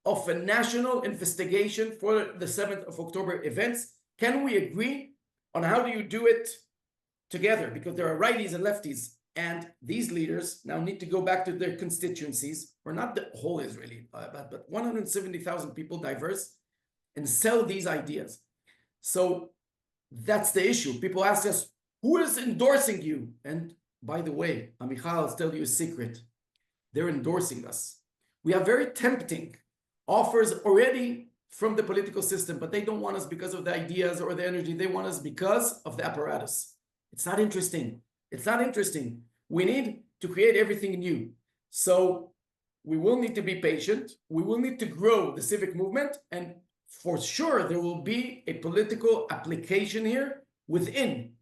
of a national investigation for the 7th of October events, can we agree on how do you do it together? Because there are righties and lefties, and these leaders now need to go back to their constituencies, or not the whole Israeli, but 170,000 people diverse, and sell these ideas. So that's the issue. People ask us, who is endorsing you? And by the way, Amichal, I'll tell you a secret. They're endorsing us. We have very tempting offers already from the political system, but they don't want us because of the ideas or the energy. They want us because of the apparatus. It's not interesting. It's not interesting. We need to create everything new. So we will need to be patient. We will need to grow the civic movement. And for sure, there will be a political application here within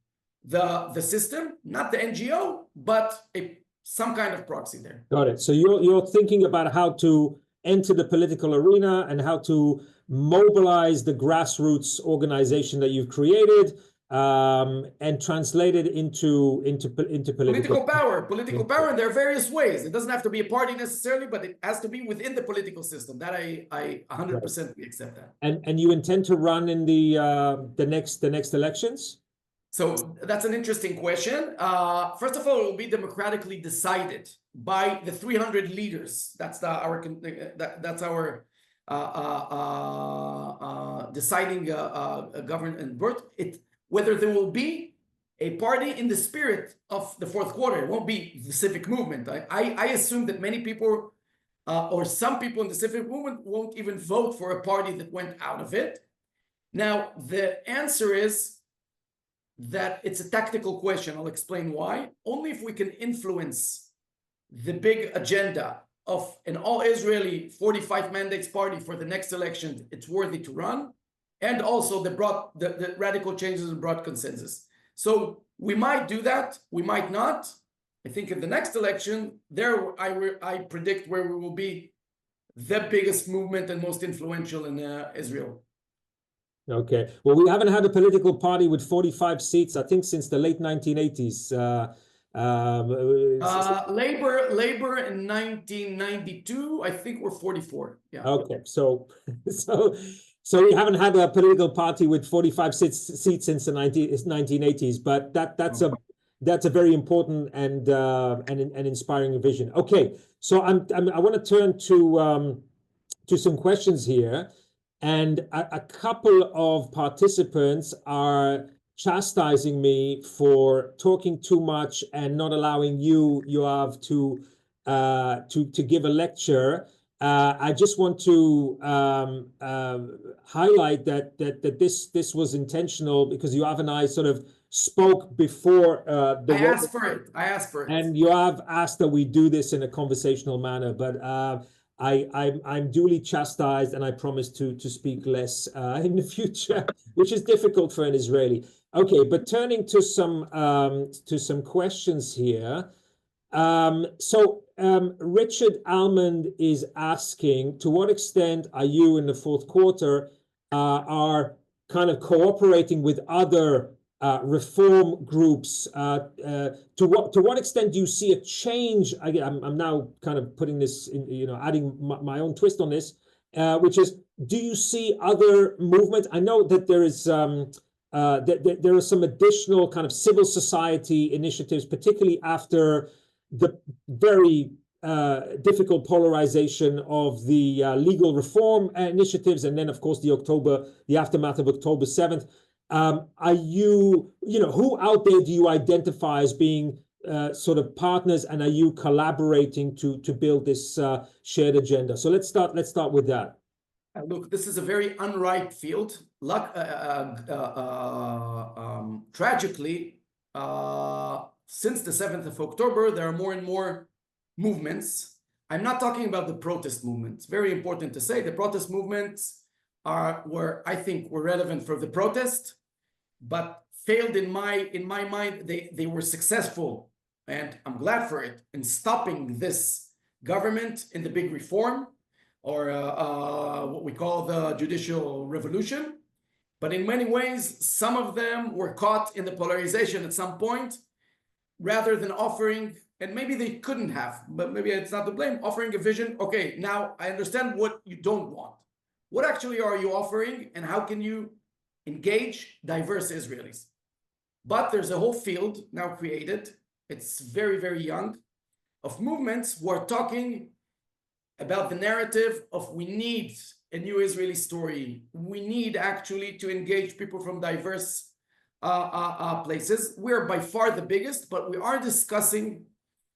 the system, not the NGO, but some kind of proxy there. Got it. So you're thinking about how to enter the political arena and how to mobilize the grassroots organization that you've created, and translate it into political power. Political power, and there are various ways. It doesn't have to be a party necessarily, but it has to be within the political system. That I 100% accept that. And you intend to run in the next elections? So that's an interesting question. First of all, it will be democratically decided by the 300 leaders. That's our deciding government birth. Whether there will be a party in the spirit of the fourth quarter. It won't be the civic movement. I assume that many people or some people in the civic movement won't even vote for a party that went out of it. Now, the answer is that it's a tactical question. I'll explain why. Only if we can influence the big agenda of an all-Israeli 45 mandates party for the next election, it's worthy to run, and also the radical changes and broad consensus. So we might do that, we might not. I think in the next election, there I predict where we will be the biggest movement and most influential in Israel. Okay. Well, we haven't had a political party with 45 seats, I think, since the late 1980s. Labor in 1992, I think we're 44. Yeah. Okay. So we haven't had a political party with 45 seats since the 1980s, but that's a very important and inspiring vision. Okay. So I want to turn to some questions here. And a couple of participants are chastising me for talking too much and not allowing you, Yoav, to give a lecture. I just want to highlight that this was intentional because Yoav and I sort of spoke before I asked for it. And Yoav asked that we do this in a conversational manner, but I'm duly chastised, and I promise to speak less in the future, which is difficult for an Israeli. Okay, but turning to some questions here. Richard Almond is asking, to what extent are you in the fourth quarter are kind of cooperating with other reform groups? To what extent do you see a change? I'm now kind of putting this in, adding my own twist on this, which is, do you see other movements? I know that there is there are some additional kind of civil society initiatives, particularly after the very difficult polarization of the legal reform initiatives, and then, of course, the aftermath of October 7th. Are you, who out there do you identify as being sort of partners, and are you collaborating to build this shared agenda? So let's start with that. Look, this is a very unripe field. Tragically, since the 7th of October, there are more and more movements. I'm not talking about the protest movements. Very important to say, the protest movements were relevant for the protest, but failed in my mind. They were successful, and I'm glad for it, in stopping this government in the big reform, or what we call the judicial revolution. But in many ways, some of them were caught in the polarization at some point, rather than offering, and maybe they couldn't have, but maybe it's not to blame, offering a vision. Okay, now I understand what you don't want. What actually are you offering, and how can you engage diverse Israelis? But there's a whole field now created, it's very, very young, of movements who are talking about the narrative of, we need a new Israeli story. We need actually to engage people from diverse places. We're by far the biggest, but we are discussing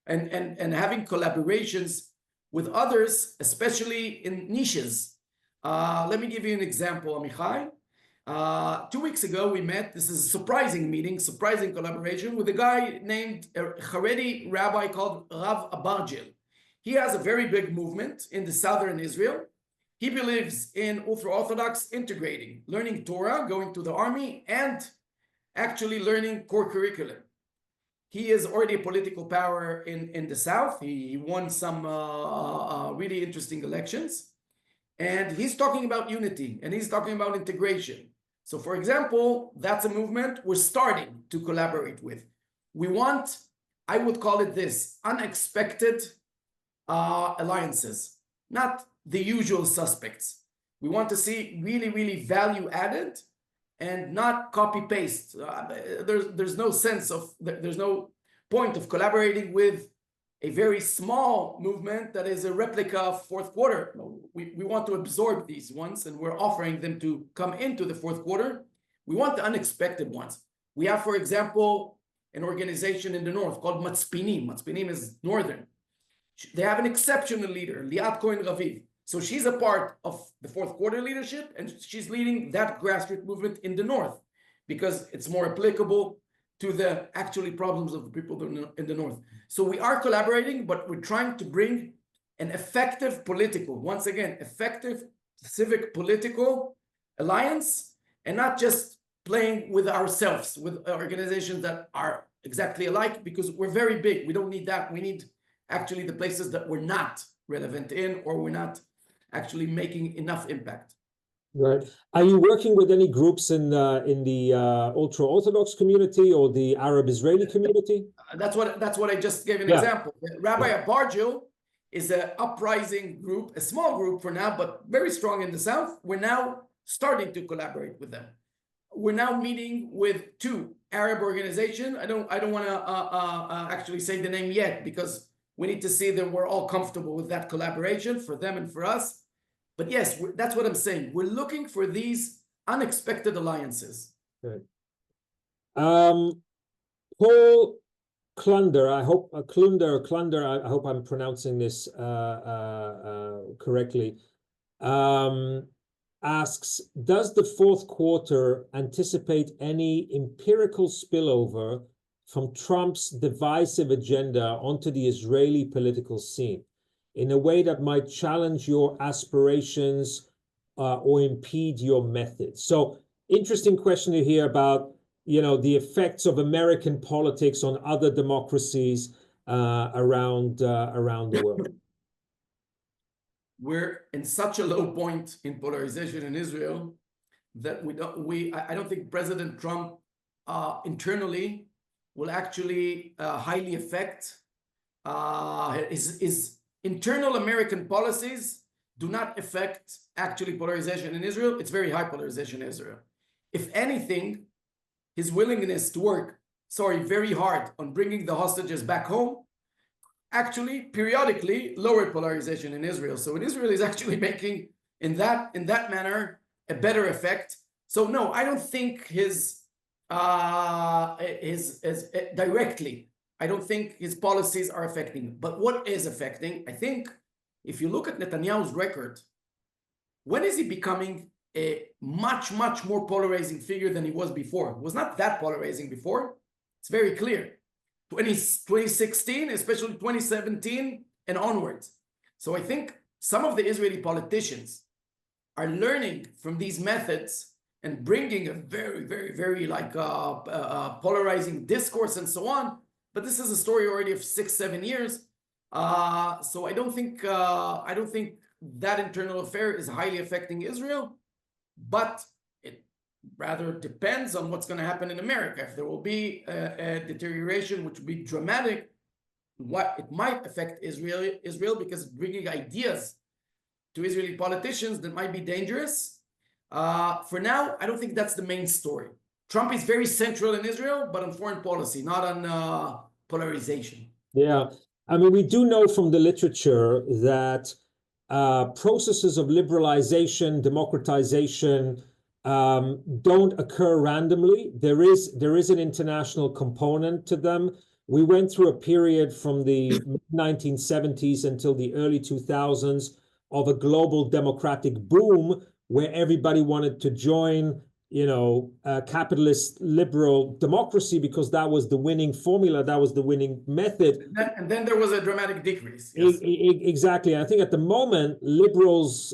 and having collaborations with others, especially in niches. Let me give you an example, Amichai. 2 weeks ago, we met, this is a surprising meeting, surprising collaboration, with a guy named a Haredi rabbi called Rav Abargel. He has a very big movement in the southern Israel. He believes in ultra-orthodox integrating, learning Torah, going to the army, and actually learning core curriculum. He is already a political power in the south. He won some really interesting elections. And he's talking about unity, and he's talking about integration. So, for example, that's a movement we're starting to collaborate with. We want, I would call it this, unexpected alliances, not the usual suspects. We want to see really, really value added, and not copy paste. There's no sense of, there's no point of collaborating with a very small movement that is a replica of fourth quarter. We want to absorb these ones, and we're offering them to come into the fourth quarter. We want the unexpected ones. We have, for example, an organization in the north called Matzpinim. Matzpinim is northern. They have an exceptional leader, Liat Cohen Raviv. So she's a part of the fourth quarter leadership, and she's leading that grassroots movement in the north, because it's more applicable to the actually problems of the people in the north. So we are collaborating, but we're trying to bring an effective political, once again, effective civic political alliance, and not just playing with ourselves, with organizations that are exactly alike, because we're very big. We don't need that. We need actually the places that we're not relevant in, or we're not actually making enough impact. Right. Are you working with any groups in the ultra-Orthodox community or the Arab Israeli community? That's what I just gave an example. Rabbi Abargel is an uprising group, a small group for now, but very strong in the south. We're now starting to collaborate with them. We're now meeting with 2 Arab organizations. I don't want to actually say the name yet, because we need to see that we're all comfortable with that collaboration for them and for us. But yes, that's what I'm saying. We're looking for these unexpected alliances. Right. Paul Klunder, I hope Klunder, I hope I'm pronouncing this correctly. Asks, does the fourth quarter anticipate any empirical spillover from Trump's divisive agenda onto the Israeli political scene in a way that might challenge your aspirations or impede your methods? So interesting question to hear about, the effects of American politics on other democracies around the world. We're in such a low point in polarization in Israel that I don't think President Trump internally will actually highly affect his internal American policies do not affect actually polarization in Israel. It's very high polarization in Israel. If anything, his willingness to work, very hard on bringing the hostages back home actually periodically lowered polarization in Israel. So in Israel is actually making in that manner a better effect. So no, I don't think his directly, I don't think his policies are affecting. But what is affecting? I think if you look at Netanyahu's record, when is he becoming a much more polarizing figure than he was before? It was not that polarizing before. It's very clear. 2016, especially 2017 and onwards. So I think some of the Israeli politicians are learning from these methods and bringing a very polarizing discourse and so on. But this is a story already of 6-7 years. So I don't think that internal affair is highly affecting Israel, but it rather depends on what's going to happen in America. If there will be a deterioration, which will be dramatic, what it might affect Israel because bringing ideas to Israeli politicians that might be dangerous. For now, I don't think that's the main story. Trump is very central in Israel, but on foreign policy, not on polarization. Yeah, I mean, we do know from the literature that processes of liberalization, democratization don't occur randomly. There is an international component to them. We went through a period from the 1970s until the early 2000s of a global democratic boom where everybody wanted to join, capitalist liberal democracy because that was the winning formula, that was the winning method. And then there was a dramatic decrease. Yes. Exactly. I think at the moment, liberals,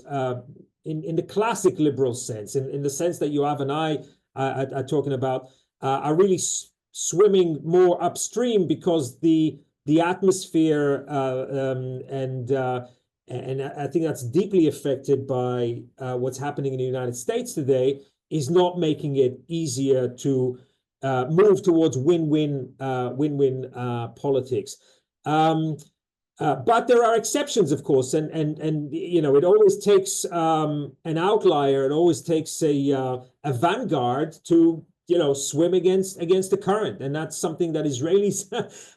in the classic liberal sense, in the sense that Yoav and I are talking about, are really swimming more upstream because the atmosphere and I think that's deeply affected by what's happening in the United States today, is not making it easier to move towards win-win politics. But there are exceptions, of course, and it always takes an outlier. It always takes a vanguard to swim against the current, and that's something that Israelis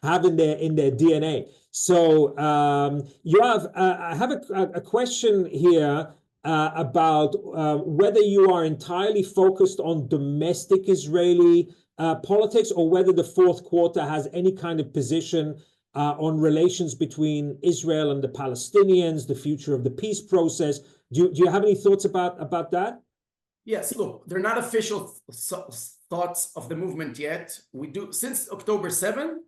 have in their DNA. So Yoav, I have a question here about whether you are entirely focused on domestic Israeli politics, or whether the fourth quarter has any kind of position on relations between Israel and the Palestinians, the future of the peace process. Do you have any thoughts about that? Yes, look, they're not official thoughts of the movement yet. We do, since October 7,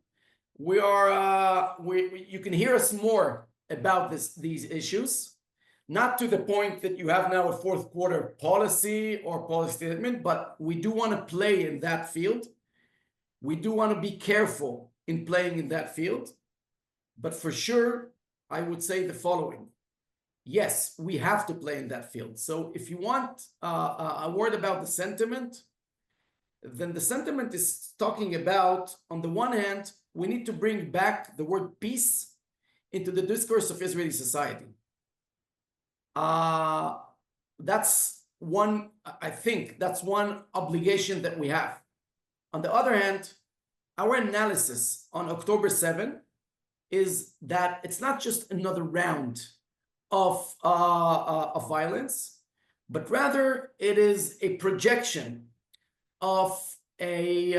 we are you can hear us more about these issues, not to the point that you have now a fourth quarter policy or policy statement, but we do want to play in that field. We do want to be careful in playing in that field. But for sure, I would say the following. Yes, we have to play in that field. So if you want a word about the sentiment, then the sentiment is talking about, on the one hand, we need to bring back the word peace into the discourse of Israeli society. That's one, I think that's one obligation that we have. On the other hand, our analysis on October 7 is that it's not just another round of violence, but rather it is a projection of a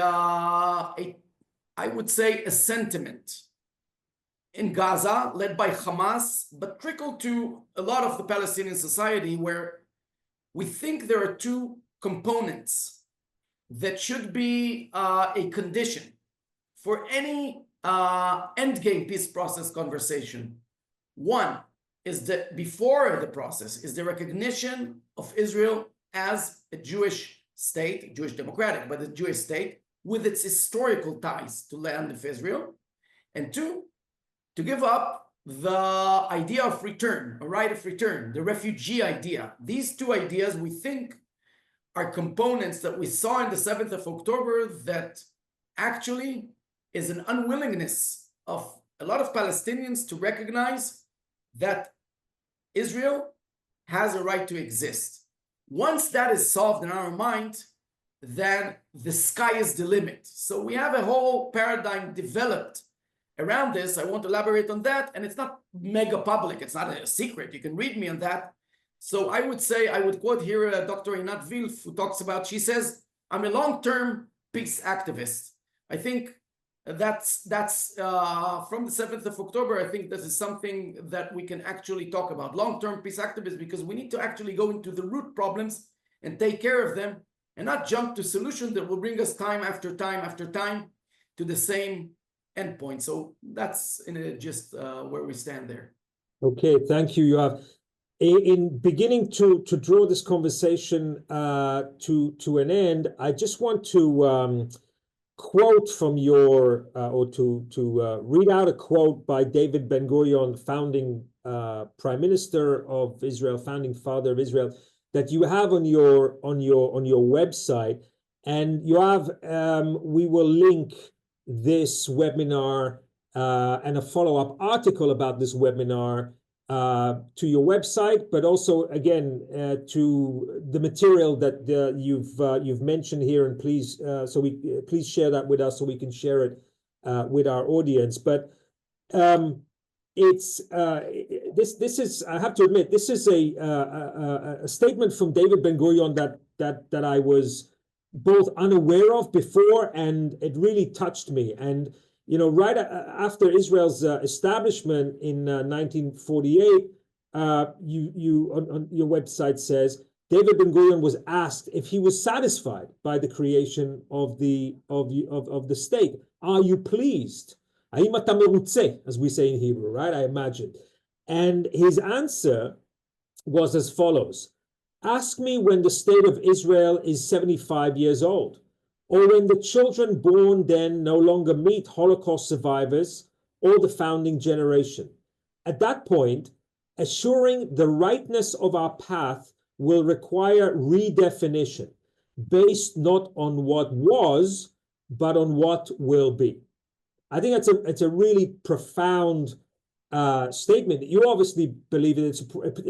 I would say, a sentiment in Gaza led by Hamas, but trickled to a lot of the Palestinian society, where we think there are two components that should be a condition for any endgame peace process conversation. One is that before the process is the recognition of Israel as a Jewish state, Jewish democratic, but a Jewish state with its historical ties to land of Israel. And two, to give up the idea of return, a right of return, the refugee idea. These two ideas, we think, are components that we saw in the 7th of October that actually is an unwillingness of a lot of Palestinians to recognize that Israel has a right to exist. Once that is solved in our mind, then the sky is the limit. So we have a whole paradigm developed around this. I won't elaborate on that, and it's not mega public. It's not a secret. You can read me on that. So I would say, I would quote here Dr. Ynet Wilf, who talks about, she says, I'm a long-term peace activist. I think that's from the 7th of October. I think this is something that we can actually talk about, long-term peace activists, because we need to actually go into the root problems and take care of them, and not jump to solutions that will bring us time after time after time to the same endpoint. So that's just where we stand there. Okay, thank you, Yoav. In beginning to draw this conversation to an end, I just want to quote from your or to read out a quote by David Ben-Gurion, founding Prime Minister of Israel, founding father of Israel, that you have on your website. And Yoav, we will link this webinar and a follow-up article about this webinar to your website, but also again to the material that you've mentioned here. And please, please share that with us so we can share it with our audience. But it's this is, I have to admit, this is a statement from David Ben-Gurion that I was both unaware of before, and it really touched me. And you know, right after Israel's establishment in 1948, you on your website says David Ben-Gurion was asked if he was satisfied by the creation of the state. Are you pleased? Haim ata merutze, as we say in Hebrew, right? I imagine. And his answer was as follows: ask me when the state of Israel is 75 years old, or when the children born then no longer meet Holocaust survivors or the founding generation. At that point, assuring the rightness of our path will require redefinition, based not on what was, but on what will be. I think it's a really profound statement. You obviously believe it.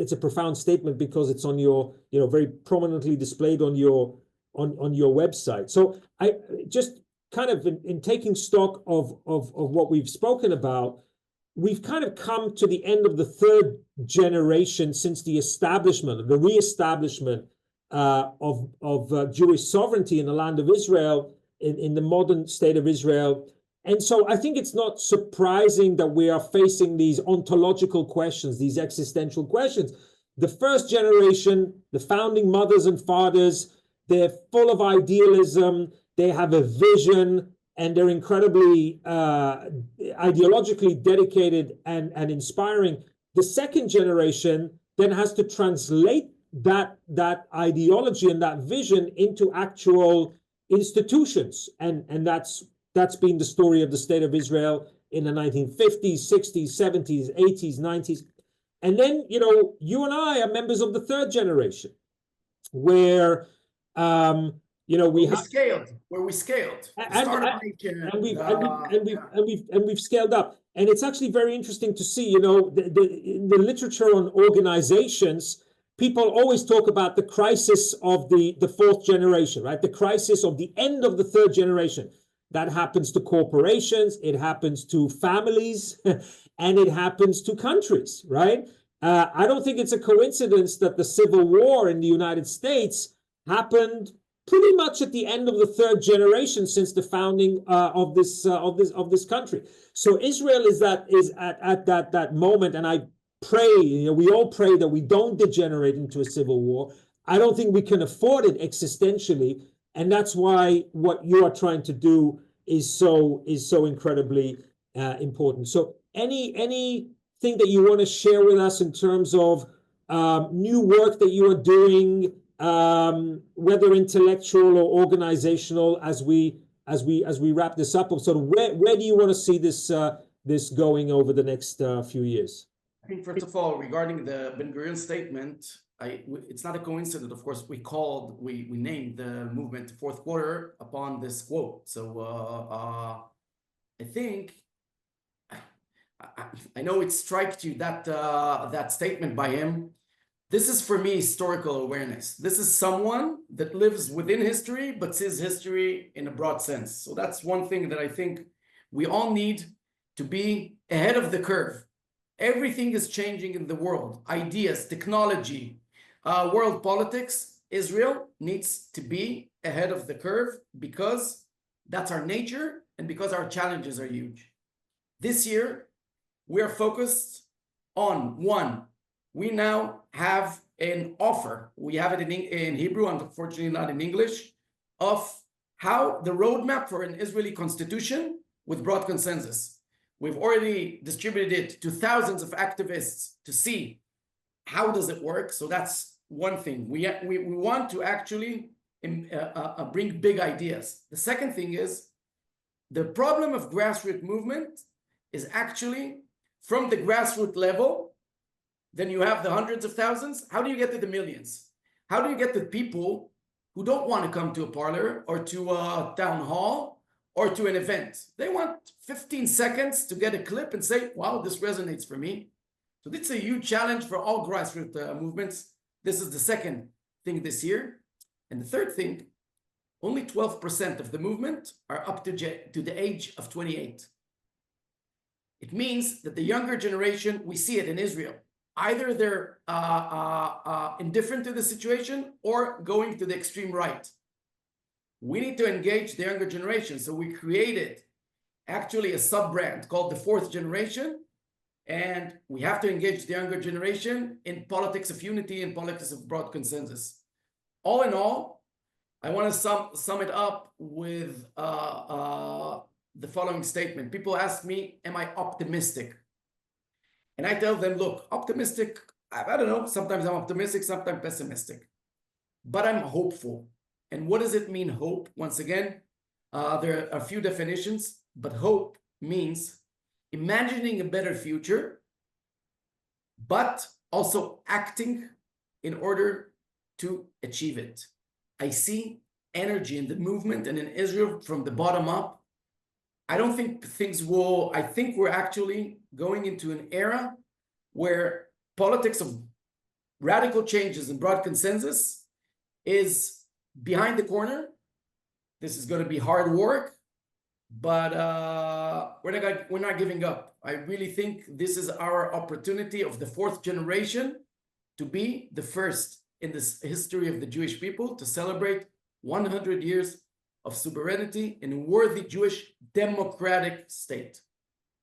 It's a profound statement because it's on your, very prominently displayed on your website. So I just kind of in taking stock of what we've spoken about, we've kind of come to the end of the third generation since the establishment, the reestablishment of Jewish sovereignty in the land of Israel, in the modern state of Israel. And so I think it's not surprising that we are facing these ontological questions, these existential questions. The first generation, the founding mothers and fathers, they're full of idealism, they have a vision, and they're incredibly ideologically dedicated and inspiring. The second generation then has to translate that ideology and that vision into actual institutions. And that's been the story of the state of Israel in the 1950s, 60s, 70s, 80s, 90s. And then, you and I are members of the third generation, where we scaled. And we've scaled up. And it's actually very interesting to see, in the literature on organizations, people always talk about the crisis of the fourth generation, right? The crisis of the end of the third generation. That happens to corporations, it happens to families, and it happens to countries, right? I don't think it's a coincidence that the Civil War in the United States happened pretty much at the end of the third generation since the founding of this country. So Israel is at that moment, and I pray, we all pray that we don't degenerate into a civil war. I don't think we can afford it existentially, and that's why what you are trying to do is so incredibly important. So anything that you want to share with us in terms of new work that you are doing, whether intellectual or organizational, as we wrap this up? Sort of where do you want to see this going over the next few years? I think, first of all, regarding the Ben-Gurion statement, it's not a coincidence. Of course, we named the movement Fourth Quarter upon this quote. So I think, I know it strikes you that that statement by him. This is, for me, historical awareness. This is someone that lives within history, but sees history in a broad sense. So that's one thing that I think we all need to be ahead of the curve. Everything is changing in the world. Ideas, technology, world politics. Israel needs to be ahead of the curve because that's our nature and because our challenges are huge. This year, we are focused on one. We now have an offer. We have it in Hebrew, unfortunately not in English, of how the roadmap for an Israeli constitution with broad consensus. We've already distributed it to thousands of activists to see how does it work. So that's one thing. We want to actually bring big ideas. The second thing is the problem of grassroots movement is actually from the grassroots level. Then you have the hundreds of thousands. How do you get to the millions? How do you get to people who don't want to come to a parlor or to a town hall or to an event? They want 15 seconds to get a clip and say, wow, this resonates for me. So this is a huge challenge for all grassroots movements. This is the second thing this year. And the third thing, only 12% of the movement are up to the age of 28. It means that the younger generation, we see it in Israel. Either they're indifferent to the situation or going to the extreme right. We need to engage the younger generation. So we created actually a sub-brand called the Fourth Generation. And we have to engage the younger generation in politics of unity and politics of broad consensus. All in all, I want to sum it up with the following statement. People ask me, am I optimistic? And I tell them, look, optimistic, I don't know, sometimes I'm optimistic, sometimes pessimistic, but I'm hopeful. And what does it mean, hope? Once again, there are a few definitions, but hope means imagining a better future, but also acting in order to achieve it. I see energy in the movement and in Israel from the bottom up. I don't think things will, I think we're actually going into an era where politics of radical changes and broad consensus is behind the corner. This is going to be hard work, but we're not giving up. I really think this is our opportunity of the fourth generation to be the first in this history of the Jewish people to celebrate 100 years of sovereignty in a worthy Jewish democratic state.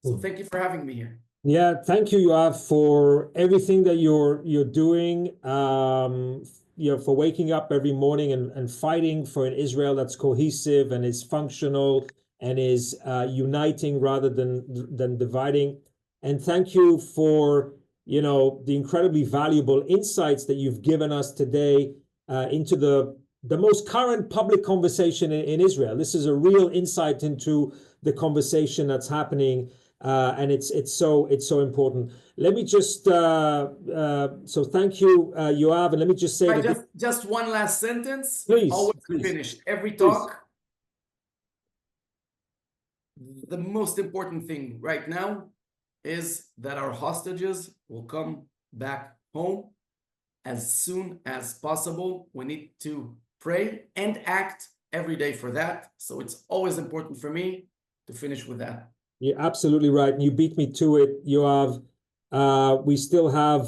So thank you for having me here. Yeah, thank you, Yoav, for everything that you're doing. For waking up every morning and fighting for an Israel that's cohesive and is functional and is uniting rather than dividing. And thank you for the incredibly valuable insights that you've given us today into the most current public conversation in Israel. This is a real insight into the conversation that's happening, and it's so important. Let me just so thank you, Yoav, and let me just say just one last sentence. Please, always please. Finish every talk. Please. The most important thing right now is that our hostages will come back home as soon as possible. We need to pray and act every day for that. So it's always important for me to finish with that. You're absolutely right. And you beat me to it, Yoav. We still have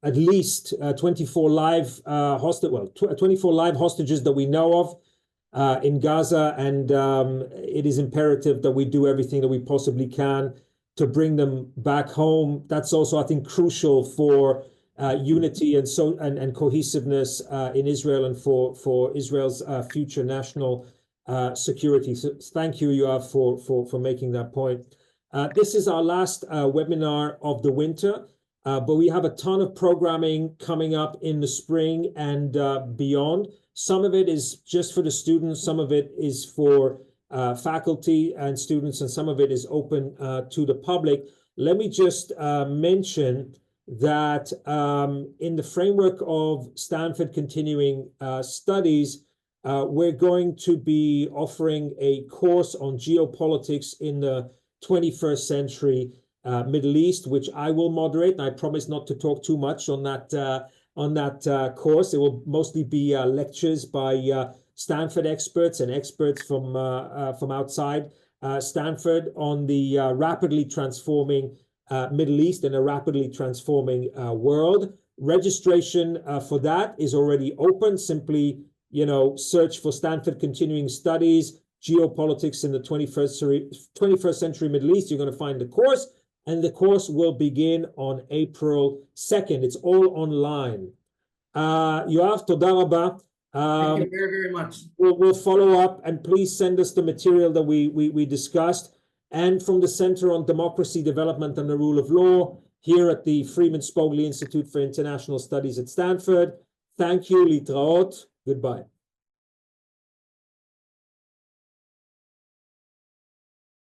at least 24 live 24 live hostages that we know of in Gaza, and it is imperative that we do everything that we possibly can to bring them back home. That's also, I think, crucial for unity and cohesiveness in Israel and for Israel's future national security. So thank you, Yoav, for making that point. This is our last webinar of the winter, but we have a ton of programming coming up in the spring and beyond. Some of it is just for the students, some of it is for faculty and students, and some of it is open to the public. Let me just mention that in the framework of Stanford Continuing Studies, we're going to be offering a course on geopolitics in the 21st century Middle East, which I will moderate. And I promise not to talk too much on that course. It will mostly be lectures by Stanford experts and experts from outside Stanford on the rapidly transforming Middle East and a rapidly transforming world. Registration for that is already open. Simply, search for Stanford Continuing Studies, Geopolitics in the 21st century Middle East. You're going to find the course, and the course will begin on April 2nd. It's all online. Yoav, toda rabah. Thank you very, very much. We'll follow up, and please send us the material that we discussed. And from the Center on Democracy, Development, and the Rule of Law here at the Freeman Spogli Institute for International Studies at Stanford. Thank you, litraot. Goodbye.